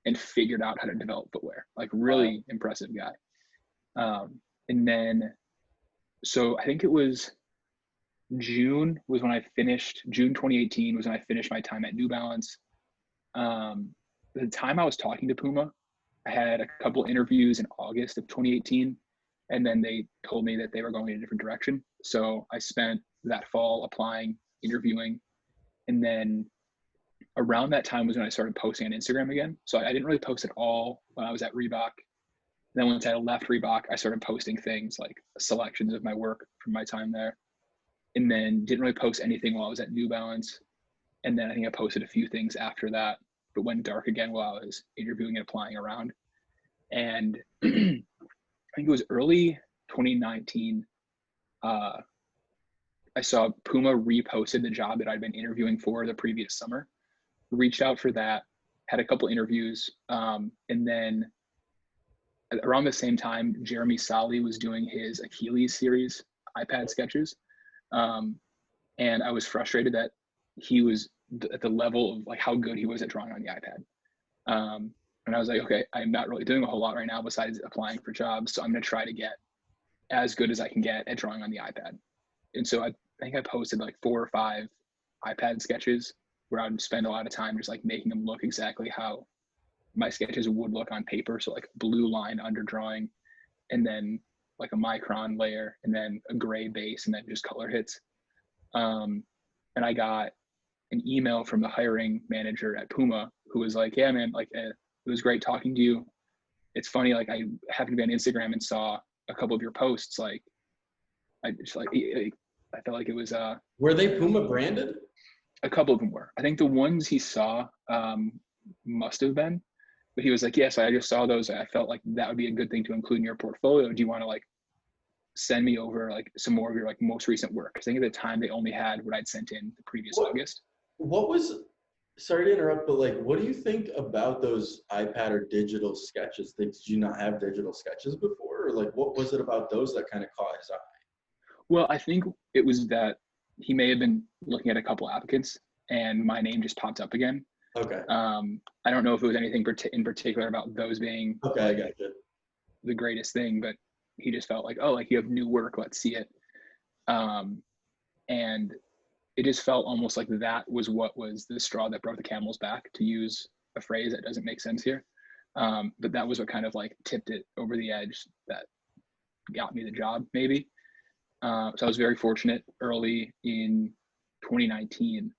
and figured out how to develop footwear. Like, really impressive guy. And then, so I think it was June 2018 was when I finished my time at New Balance. The time I was talking to Puma, I had a couple interviews in August of 2018, and then they told me that they were going in a different direction. So I spent that fall applying, interviewing, and then around that time was when I started posting on Instagram again. So I didn't really post at all when I was at Reebok. Then once I left Reebok, I started posting things like selections of my work from my time there, and then didn't really post anything while I was at New Balance. And then I think I posted a few things after that, but went dark again while I was interviewing and applying around. And I think it was early 2019, I saw Puma reposted the job that I'd been interviewing for the previous summer, reached out for that. had a couple interviews. And then around the same time, Jeremy Solly was doing his Achilles series iPad sketches. And I was frustrated that he was at the level of like how good he was at drawing on the iPad. And I was like, okay, I'm not really doing a whole lot right now besides applying for jobs. So I'm going to try to get as good as I can get at drawing on the iPad. And so I think I posted like 4 or 5 iPad sketches where I would spend a lot of time just like making them look exactly how my sketches would look on paper. So like blue line under drawing, and then like a micron layer, and then a gray base, and then just color hits. And I got an email from the hiring manager at Puma who was like, yeah, man, like it was great talking to you. It's funny, like I happened to be on Instagram and saw a couple of your posts. Like I just like, I felt like it was were they Puma branded? A couple of them were. I think the ones he saw must have been, but he was like, yes, I just saw those. I felt like that would be a good thing to include in your portfolio. Do you want to like send me over like some more of your like most recent work? Because I think at the time they only had what I'd sent in the previous August. What was, sorry to interrupt, but like, what do you think about those iPad or digital sketches? Did you not have digital sketches before? Or like, what was it about those that kind of caught his eye? Well, I think it was that he may have been looking at a couple applicants and my name just popped up again. Okay. I don't know if it was anything in particular about those being okay, I got you. the greatest thing, but he just felt like, oh, like you have new work, let's see it. And it just felt almost like that was what was the straw that broke the camel's back, to use a phrase that doesn't make sense here. But that was what kind of like tipped it over the edge that got me the job, maybe. So I was very fortunate early in 2019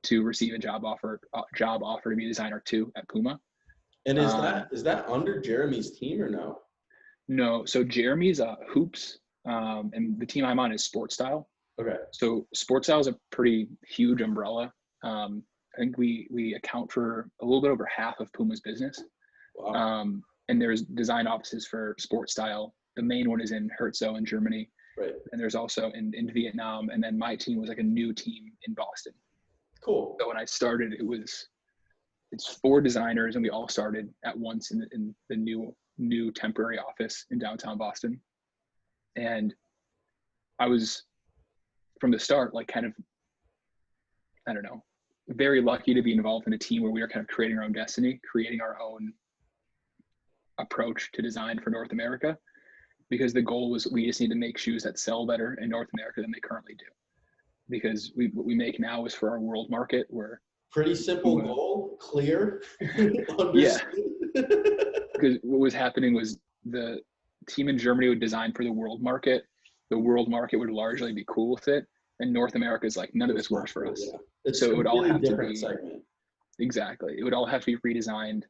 to receive a job offer to be designer 2 at Puma. And is that under Jeremy's team or no? No, so Jeremy's hoops, and the team I'm on is Sport Style. Okay. So Sport Style is a pretty huge umbrella. I think we account for a little bit over half of Puma's business. Wow. And there's design offices for Sport Style. The main one is in Herzog in Germany. Right. And there's also in Vietnam. And then my team was like a new team in Boston. Cool. So when I started, it's 4 designers, and we all started at once in the new temporary office in downtown Boston. And I was, from the start, like kind of, I don't know, very lucky to be involved in a team where we were kind of creating our own destiny, creating our own approach to design for North America, because the goal was we just need to make shoes that sell better in North America than they currently do. Because what we make now is for our world market. Where pretty simple goal, clear. Yeah. Because what was happening was the team in Germany would design for the world market. The world market would largely be cool with it, and North America is like, none of this works for us. Yeah. It's so it would all have to be segment. Exactly. It would all have to be redesigned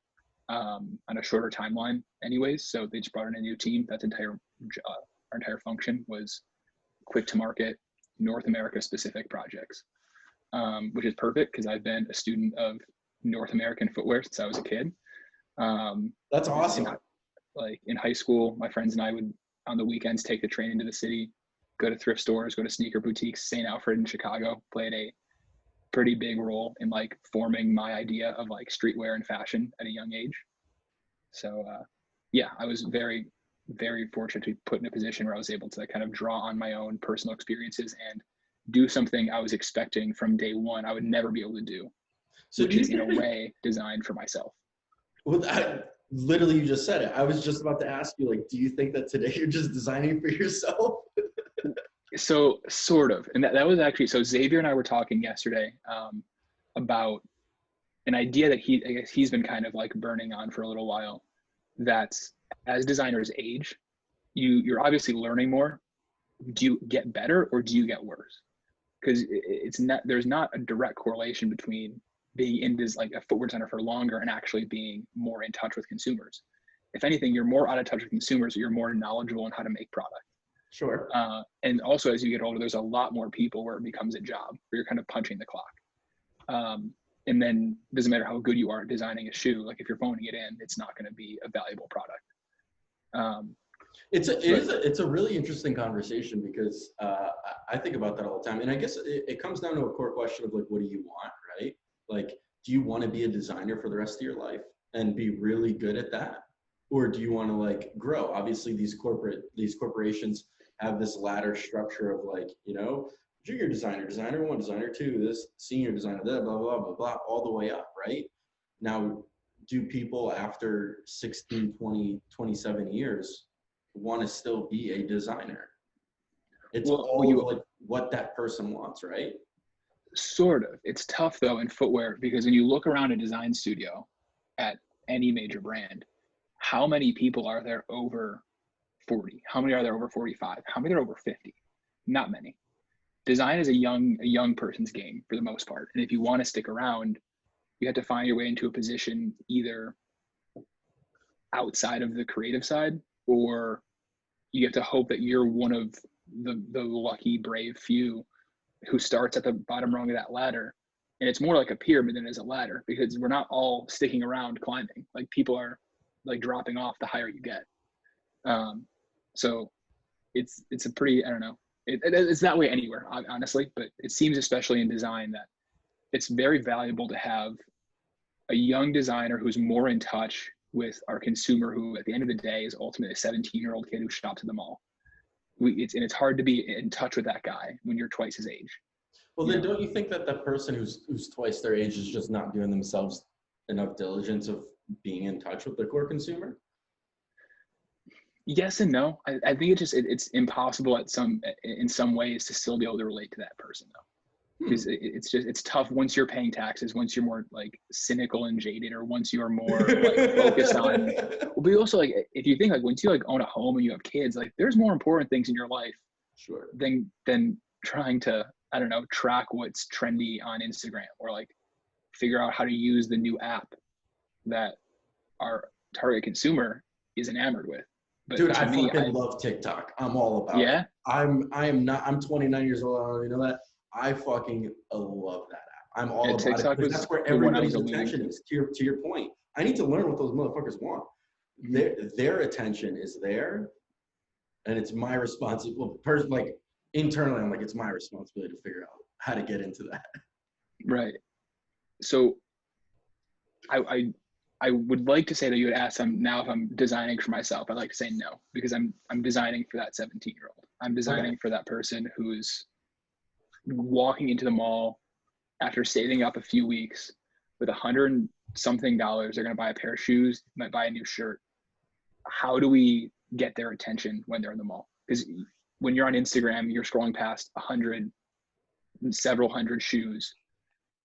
on a shorter timeline, anyways. So they just brought in a new team. That's our entire function was quick to market, North America specific projects, which is perfect because I've been a student of North American footwear since I was a kid. That's awesome. Like in high school, my friends and I would on the weekends take the train into the city, go to thrift stores, go to sneaker boutiques. St. Alfred in Chicago played a pretty big role in like forming my idea of like streetwear and fashion at a young age. So yeah, I was very, very fortunate to be put in a position where I was able to kind of draw on my own personal experiences and do something I was expecting from day one I would never be able to do, so which is in a way designed for myself. Well, literally, you just said it. I was just about to ask you, like, do you think that today you're just designing for yourself? So sort of, and that was actually, so Xavier and I were talking yesterday about an idea that I guess he's been kind of like burning on for a little while, that as designers age, you're obviously learning more. Do you get better or do you get worse? Because there's not a direct correlation between being in this like a footwear designer for longer and actually being more in touch with consumers. If anything, you're more out of touch with consumers, you're more knowledgeable on how to make product. Sure. And also as you get older, there's a lot more people where it becomes a job where you're kind of punching the clock. And then it doesn't matter how good you are at designing a shoe, like if you're phoning it in, it's not going to be a valuable product. It's a really interesting conversation because I think about that all the time. And I guess it comes down to a core question of like, what do you want, right? Like do you want to be a designer for the rest of your life and be really good at that? Or do you want to like grow? Obviously these corporations have this ladder structure of like, you know, junior designer, designer one, designer two, this senior designer, blah, blah, blah, blah, blah, all the way up, right? Now, do people after 16, 20, 27 years want to still be a designer? It's all like what that person wants, right? Sort of. It's tough though in footwear, because when you look around a design studio at any major brand, how many people are there over 40? How many are there over 45? How many are over 50? Not many. Design is a young person's game for the most part. And if you want to stick around, you have to find your way into a position either outside of the creative side, or you have to hope that you're one of the lucky, brave few who starts at the bottom rung of that ladder. And it's more like a pyramid than it is a ladder, because we're not all sticking around climbing. Like, people are like dropping off the higher you get. So it's a pretty, I don't know, it's that way anywhere, honestly, but it seems especially in design that it's very valuable to have a young designer who's more in touch with our consumer, who at the end of the day is ultimately a 17-year-old kid who shops at the mall. It's hard to be in touch with that guy when you're twice his age. Well, then don't you think that that person who's twice their age is just not doing themselves enough diligence of being in touch with the core consumer? Yes and no. I think it's impossible in some ways to still be able to relate to that person though. Because it's tough once you're paying taxes, once you're more like cynical and jaded, or once you're more like focused on, but also like, if you think like once you like own a home and you have kids, like there's more important things in your life than trying to, I don't know, track what's trendy on Instagram, or like figure out how to use the new app that our target consumer is enamored with. But dude, I fucking love TikTok. I'm all about it. I'm 29 years old. I don't even know that. I fucking love that app. I'm all about TikTok, it. That's where everybody's attention is. To your point, I need to learn what those motherfuckers want. Their attention is there, and it's my responsibility. Like internally, I'm like, it's my responsibility to figure out how to get into that. Right. So, I would like to say that you would ask them now if I'm designing for myself. I'd like to say no, because I'm designing for that 17-year-old. I'm designing for that person who's walking into the mall after saving up a few weeks with $100-something. They're going to buy a pair of shoes, might buy a new shirt. How do we get their attention when they're in the mall? Because when you're on Instagram, you're scrolling past several hundred shoes.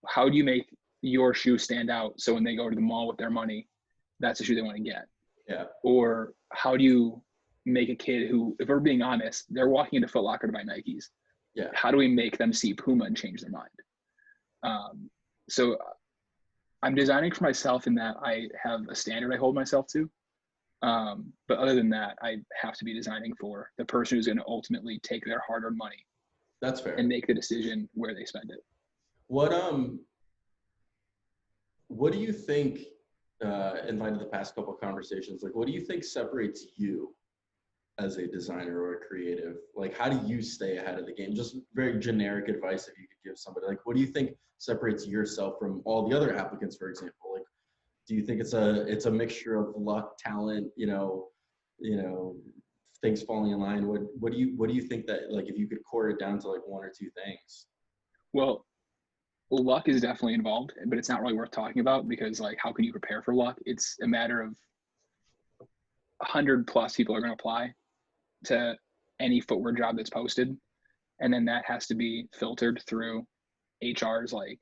How do you make your shoe stand out so when they go to the mall with their money, that's the shoe they want to get? Yeah. Or how do you make a kid who, if we're being honest, they're walking into Foot Locker to buy Nikes. Yeah. How do we make them see Puma and change their mind? So I'm designing for myself in that I have a standard I hold myself to. But other than that, I have to be designing for the person who's going to ultimately take their hard-earned money. That's fair. And make the decision where they spend it. What do you think, in light of the past couple of conversations, like what do you think separates you as a designer or a creative? Like, how do you stay ahead of the game? Just very generic advice if you could give somebody. Like, what do you think separates yourself from all the other applicants, for example? Like, do you think it's a mixture of luck, talent, you know, things falling in line? What do you think that, like, if you could core it down to like one or two things? Well, luck is definitely involved, but it's not really worth talking about, because like, how can you prepare for luck? It's a matter of 100+ people are going to apply to any footwear job that's posted, and then that has to be filtered through HR's like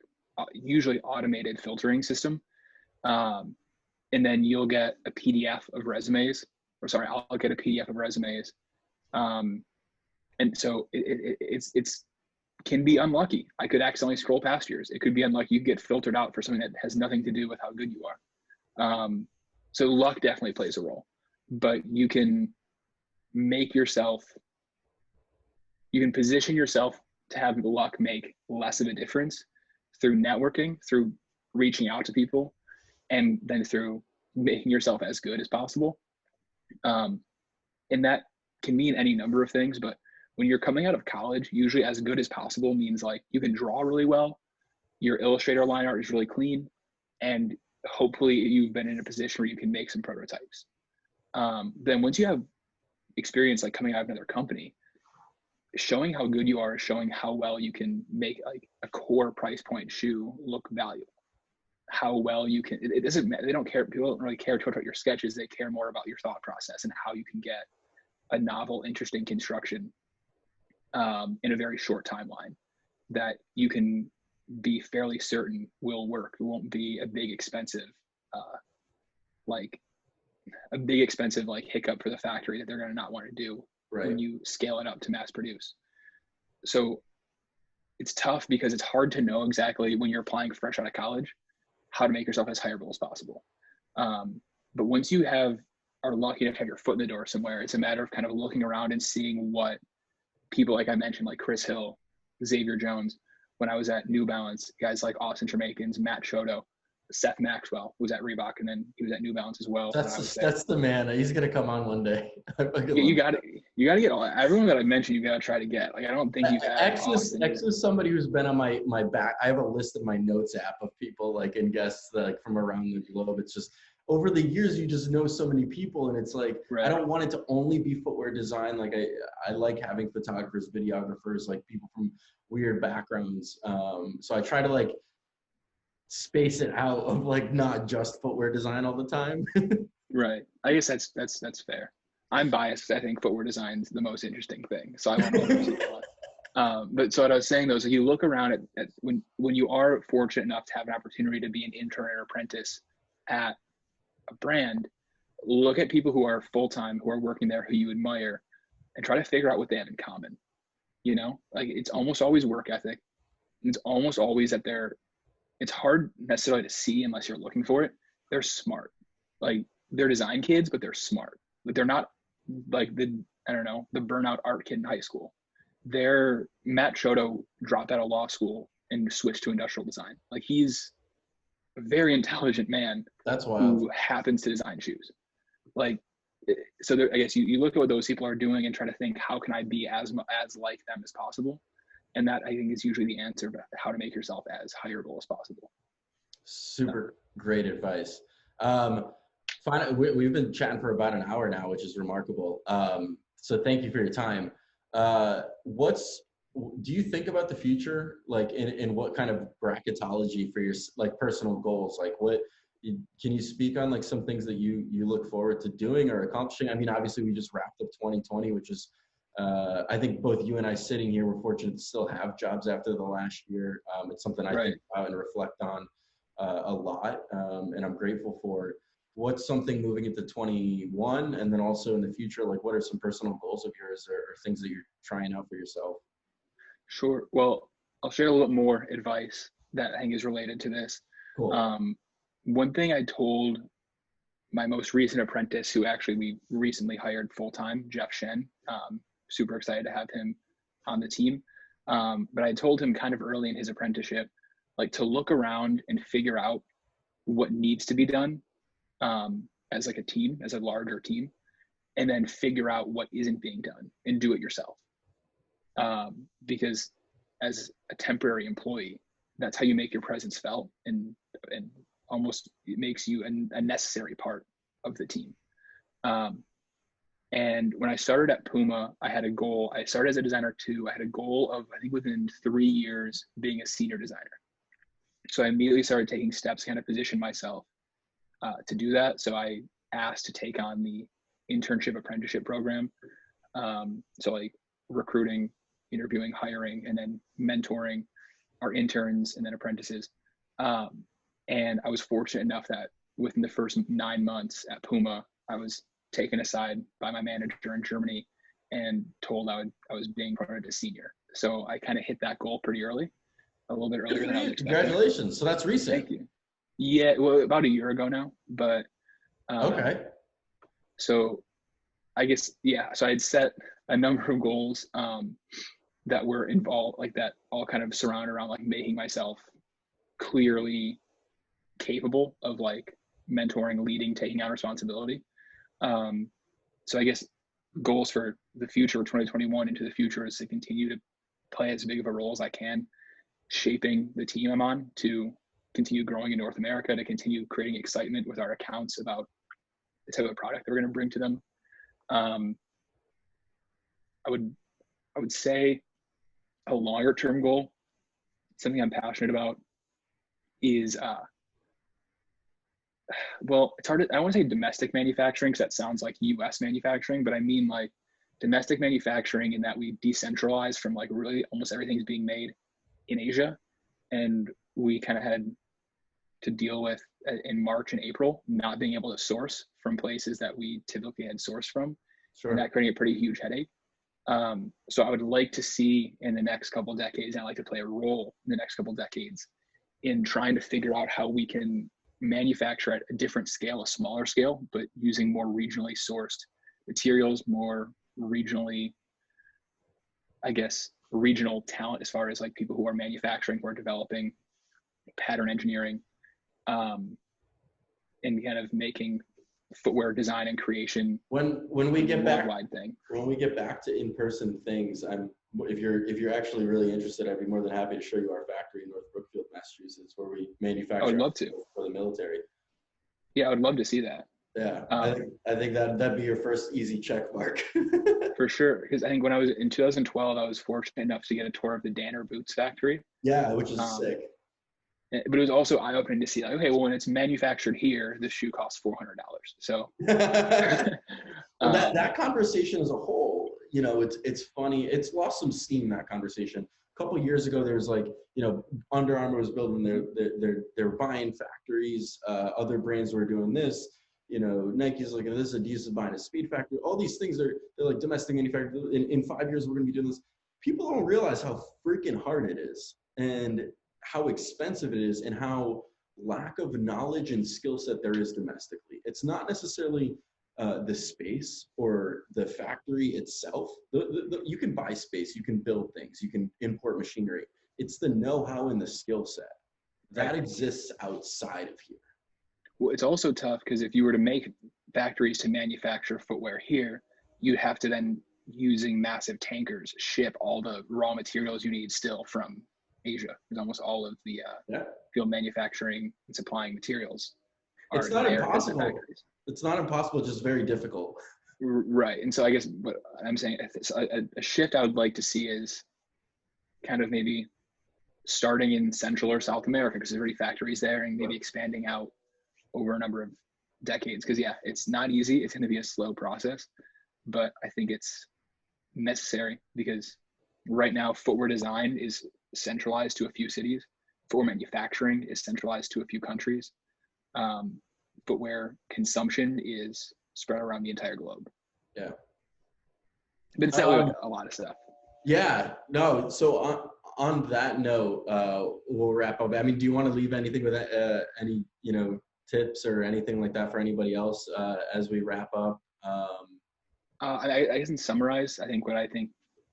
usually automated filtering system, and then you'll get a PDF of resumes, or sorry, I'll get a PDF of resumes, and so it's can be unlucky. I could accidentally scroll past yours. It could be unlucky. You get filtered out for something that has nothing to do with how good you are. So luck definitely plays a role, but you can position yourself to have luck make less of a difference through networking, through reaching out to people, and then through making yourself as good as possible. And that can mean any number of things, but when you're coming out of college, usually as good as possible means like you can draw really well, your Illustrator line art is really clean, and hopefully you've been in a position where you can make some prototypes. Then once you have experience like coming out of another company, showing how good you are, showing how well you can make like a core price point shoe look valuable. How well you can, it doesn't matter. They don't care. People don't really care too much about your sketches. They care more about your thought process and how you can get a novel, interesting construction in a very short timeline that you can be fairly certain will work. It won't be a big expensive like hiccup for the factory that they're going to not want to do when you scale it up to mass produce. So it's tough because it's hard to know exactly when you're applying fresh out of college how to make yourself as hireable as possible. But once you are lucky enough to have your foot in the door somewhere, it's a matter of kind of looking around and seeing what people, like I mentioned, like Chris Hill, Xavier Jones, when I was at New Balance, guys like Austin Tremakins, Matt Shoto, Seth Maxwell was at Reebok, and then he was at New Balance as well. That's the man. He's gonna come on one day. You got to get everyone that I mentioned. You got to try to get. Like I don't think you've had. X is somebody who's been on my back. I have a list in my notes app of people like and guests like from around the globe. It's just over the years you just know so many people, and it's like I don't want it to only be footwear design. Like I like having photographers, videographers, like people from weird backgrounds. So I try to like space it out of like not just footwear design all the time. Right. I guess that's fair. I'm biased. I think footwear design's the most interesting thing. So I want to but so what I was saying though is you look around at when you are fortunate enough to have an opportunity to be an intern or apprentice at a brand, look at people who are full-time, who are working there, who you admire, and try to figure out what they have in common. You know, like it's almost always work ethic. It's almost always that it's hard necessarily to see unless you're looking for it. They're smart. Like they're design kids, but they're smart. But they're not like the burnout art kid in high school. Matt Shoto dropped out of law school and switched to industrial design. Like he's a very intelligent man. That's wild. Who happens to design shoes. Like, so I guess you look at what those people are doing and try to think, how can I be as like them as possible? And that I think is usually the answer about how to make yourself as hireable as possible. Super great advice. We've been chatting for about an hour now, which is remarkable. So thank you for your time. Do you think about the future, like in what kind of bracketology for your like personal goals? Like can you speak on like some things that you look forward to doing or accomplishing? I mean, obviously we just wrapped up 2020, which is, I think both you and I sitting here, we're fortunate to still have jobs after the last year. It's something I think about and reflect on a lot, and I'm grateful for. What's something moving into 21 and then also in the future, like what are some personal goals of yours or things that you're trying out for yourself? Sure. Well, I'll share a little bit more advice that I think is related to this. Cool. One thing I told my most recent apprentice, who actually we recently hired full-time, Jeff Shen, super excited to have him on the team. But I told him kind of early in his apprenticeship, like to look around and figure out what needs to be done as like a team, as a larger team, and then figure out what isn't being done and do it yourself. Because as a temporary employee, that's how you make your presence felt and almost it makes you a necessary part of the team. And when I started at Puma, I had a goal. I started as a designer too. I had a goal of, I think within 3 years, being a senior designer. So I immediately started taking steps to kind of position myself to do that. So I asked to take on the internship apprenticeship program. So like recruiting, interviewing, hiring, and then mentoring our interns and then apprentices. And I was fortunate enough that within the first 9 months at Puma, I was taken aside by my manager in Germany and told I was being promoted to senior. So I kind of hit that goal pretty early, a little bit earlier than I was expecting. Congratulations. So that's recent. Thank you. Yeah, well, about a year ago now, but okay. So I guess, yeah, so I'd set a number of goals that were involved, like that all kind of surround around like making myself clearly capable of like mentoring, leading, taking on responsibility. So I guess goals for the future, 2021 into the future, is to continue to play as big of a role as I can, shaping the team I'm on to continue growing in North America, to continue creating excitement with our accounts about the type of product that we're going to bring to them. I would say a longer term goal, something I'm passionate about, is well, it's hard to, I don't want to say domestic manufacturing because that sounds like US manufacturing, but I mean like domestic manufacturing in that we decentralize from like really almost everything's being made in Asia. And we kind of had to deal with in March and April not being able to source from places that we typically had sourced from. Sure. And that created a pretty huge headache. So I would like to see in the next couple of decades, and I'd like to play a role in the next couple of decades in trying to figure out how we can manufacture at a different scale, a smaller scale, but using more regionally sourced materials, more regionally, I guess, regional talent as far as like people who are manufacturing, who are developing pattern engineering, and kind of making footwear design and creation when we get back thing. When we get back to in-person things, if you're actually really interested, I'd be more than happy to show you our factory in North Brookfield, Massachusetts, where we manufacture. I would love to. For the military. Yeah, I would love to see that. Yeah, I think that'd be your first easy check mark. For sure, because I think when I was in 2012, I was fortunate enough to get a tour of the Danner Boots factory. Yeah, which is sick. But it was also eye-opening to see, like, okay, well, when it's manufactured here, this shoe costs $400. So well, that conversation as a whole, you know, it's funny. It's lost some steam, that conversation. A couple of years ago, there was like, you know, Under Armour was building their buying factories. Other brands were doing this. You know, Nike's looking at this. Adidas is buying a speed factory. All these things they're like domestic manufacturing. In 5 years, we're going to be doing this. People don't realize how freaking hard it is, and how expensive it is, and how lack of knowledge and skill set there is domestically. It's not necessarily the space or the factory itself. You can buy space, you can build things, you can import machinery. It's the know-how and the skill set that exists outside of here. Well, it's also tough because if you were to make factories to manufacture footwear here, you'd have to then, using massive tankers, ship all the raw materials you need still from Asia, because almost all of the field manufacturing and supplying materials are it's not impossible. Factories. It's not impossible, it's just very difficult. Right. And so I guess what I'm saying, a shift I would like to see is kind of maybe starting in Central or South America, because there's already factories there, and maybe expanding out over a number of decades. Because it's not easy. It's going to be a slow process, but I think it's necessary, because right now footwear design is centralized to a few cities. Footwear manufacturing is centralized to a few countries. Footwear consumption is spread around the entire globe. Yeah. But it's that way with a lot of stuff. Yeah, no. So on that note, we'll wrap up. I mean, do you want to leave anything with any, you know, tips or anything like that for anybody else as we wrap up? I guess in summarize, I think what I think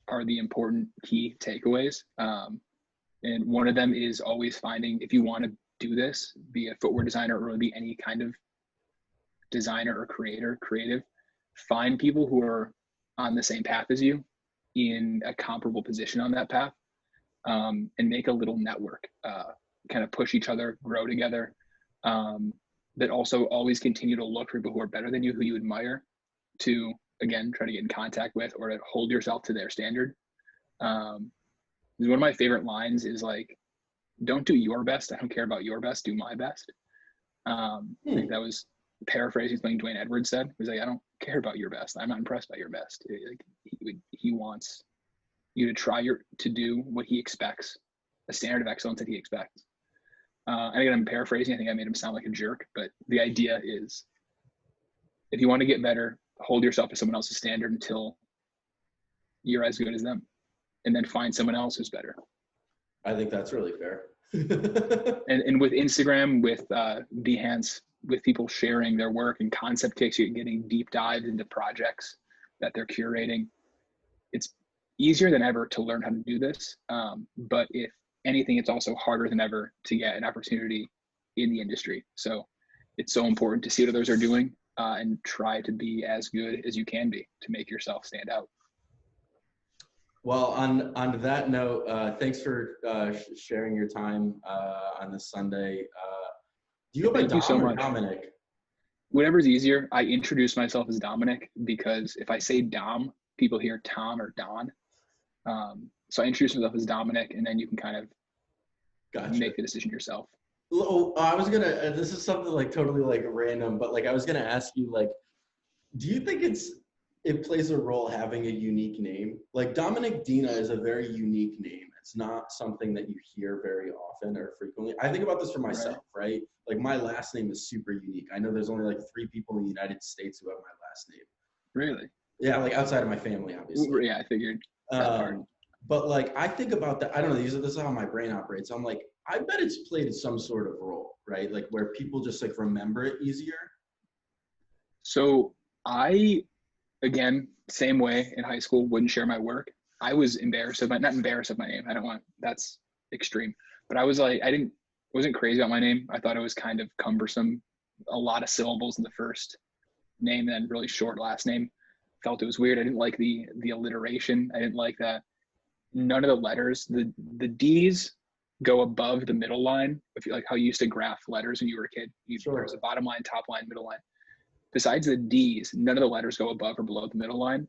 are the important key takeaways. And one of them is always finding, if you want to do this, be a footwear designer or be any kind of designer or creative, find people who are on the same path as you, in a comparable position on that path, and make a little network, kind of push each other, grow together, but also always continue to look for people who are better than you, who you admire, to, again, try to get in contact with or to hold yourself to their standard. One of my favorite lines is like, don't do your best. I don't care about your best. Do my best. I think that was paraphrasing something Dwayne Edwards said. He was like, I don't care about your best. I'm not impressed by your best. Like, he wants you to try to do what he expects, a standard of excellence that he expects. And again, I'm paraphrasing. I think I made him sound like a jerk, but the idea is, if you want to get better, hold yourself to someone else's standard until you're as good as them, and then find someone else who's better. I think that's really fair. and with Instagram, with Behance, with people sharing their work and concept kicks, you're getting deep dives into projects that they're curating. It's easier than ever to learn how to do this. But if anything, it's also harder than ever to get an opportunity in the industry. So it's so important to see what others are doing, and try to be as good as you can be to make yourself stand out. Well, on that note, thanks for sharing your time on this Sunday. Do you go by Thank you so Dom or much. Dominic? Whatever's easier. I introduce myself as Dominic because if I say Dom, people hear Tom or Don. So I introduce myself as Dominic, and then you can kind of Gotcha. make the decision yourself. Oh, I was gonna. This is something like totally like random, but like I was gonna ask you, like, do you think it plays a role having a unique name? Like Dominic Dina is a very unique name. It's not something that you hear very often or frequently. I think about this for myself, right? Like my last name is super unique. I know there's only like 3 people in the United States who have my last name. Really? Yeah, like outside of my family, obviously. Yeah, I figured that part. But like I think about that. I don't know. This is how my brain operates. I'm like, I bet it's played some sort of role, right? Like where people just like remember it easier. So I, again, same way in high school, wouldn't share my work. I was embarrassed of not embarrassed of my name. I don't want, that's extreme. But I was like, wasn't crazy about my name. I thought it was kind of cumbersome. A lot of syllables in the first name, and then really short last name. Felt it was weird. I didn't like the alliteration. I didn't like that. None of the letters, the D's go above the middle line. If you like how you used to graph letters when you were a kid, there was a bottom line, top line, middle line. Besides the D's, none of the letters go above or below the middle line.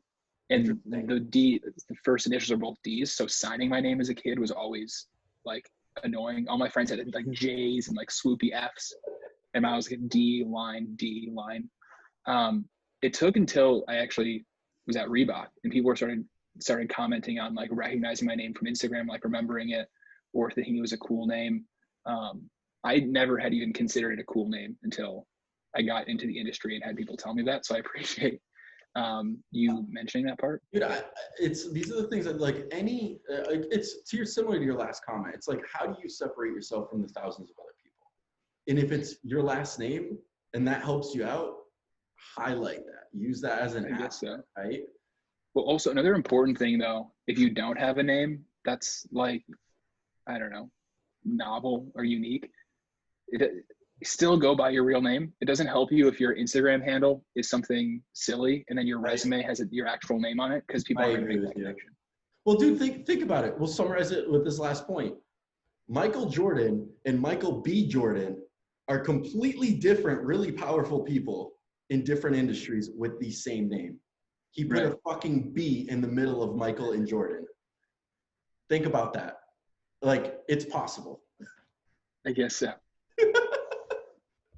And the first initials are both D's. So signing my name as a kid was always like annoying. All my friends had like J's and like swoopy F's, and I was like D line. It took until I actually was at Reebok and people started commenting on like recognizing my name from Instagram, like remembering it or thinking it was a cool name. I never had even considered it a cool name until I got into the industry and had people tell me that. So I appreciate you mentioning that part. Dude, these are the things that like it's similar to your last comment. It's like, how do you separate yourself from the thousands of other people? And if it's your last name and that helps you out, highlight that. Use that as an asset, right? Well, also another important thing though, if you don't have a name that's like, I don't know, novel or unique, still go by your real name. It doesn't help you if your Instagram handle is something silly and then your resume has your actual name on it, because people aren't going to make that connection. Well, dude, think about it. We'll summarize it with this last point. Michael Jordan and Michael B. Jordan are completely different, really powerful people in different industries with the same name. He put a fucking B in the middle of Michael and Jordan. Think about that. Like, it's possible. I guess so.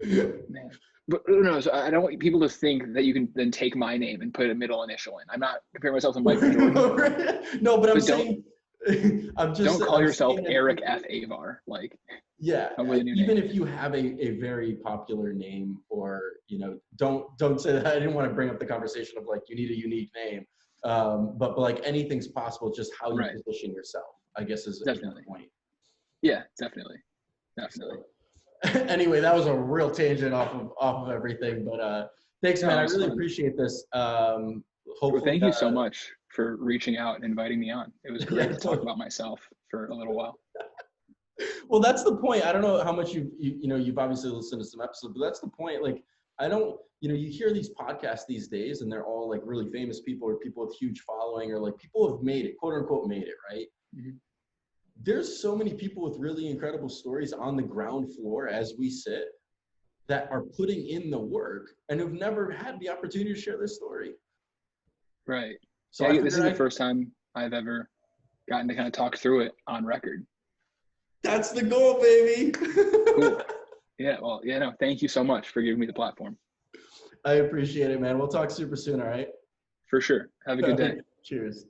Man. But no, so I don't want people to think that you can then take my name and put a middle initial in. I'm not comparing myself to Michael Jordan. No, but I'm saying, don't call yourself Eric F. Avar. Like, yeah, even if you have a very popular name, or don't say that. I didn't want to bring up the conversation of like you need a unique name, but like anything's possible. Just how you position yourself, I guess, is definitely the point. Yeah, definitely. So, anyway, that was a real tangent off of everything, but thanks, man. I really appreciate this. Hopefully, thank you so much for reaching out and inviting me on. It was great to talk about myself for a little while. Well, that's the point. I don't know how much you've obviously listened to some episodes, but that's the point. Like, I don't, you hear these podcasts these days and they're all like really famous people or people with huge following, or like people who have made it, quote unquote, made it, right? Mm-hmm. There's so many people with really incredible stories on the ground floor as we sit that are putting in the work and have never had the opportunity to share their story. Right. So this is the first time I've ever gotten to kind of talk through it on record. That's the goal, baby. Cool. Yeah. Well, no, thank you so much for giving me the platform. I appreciate it, man. We'll talk super soon. All right. For sure. Have a good day. Cheers.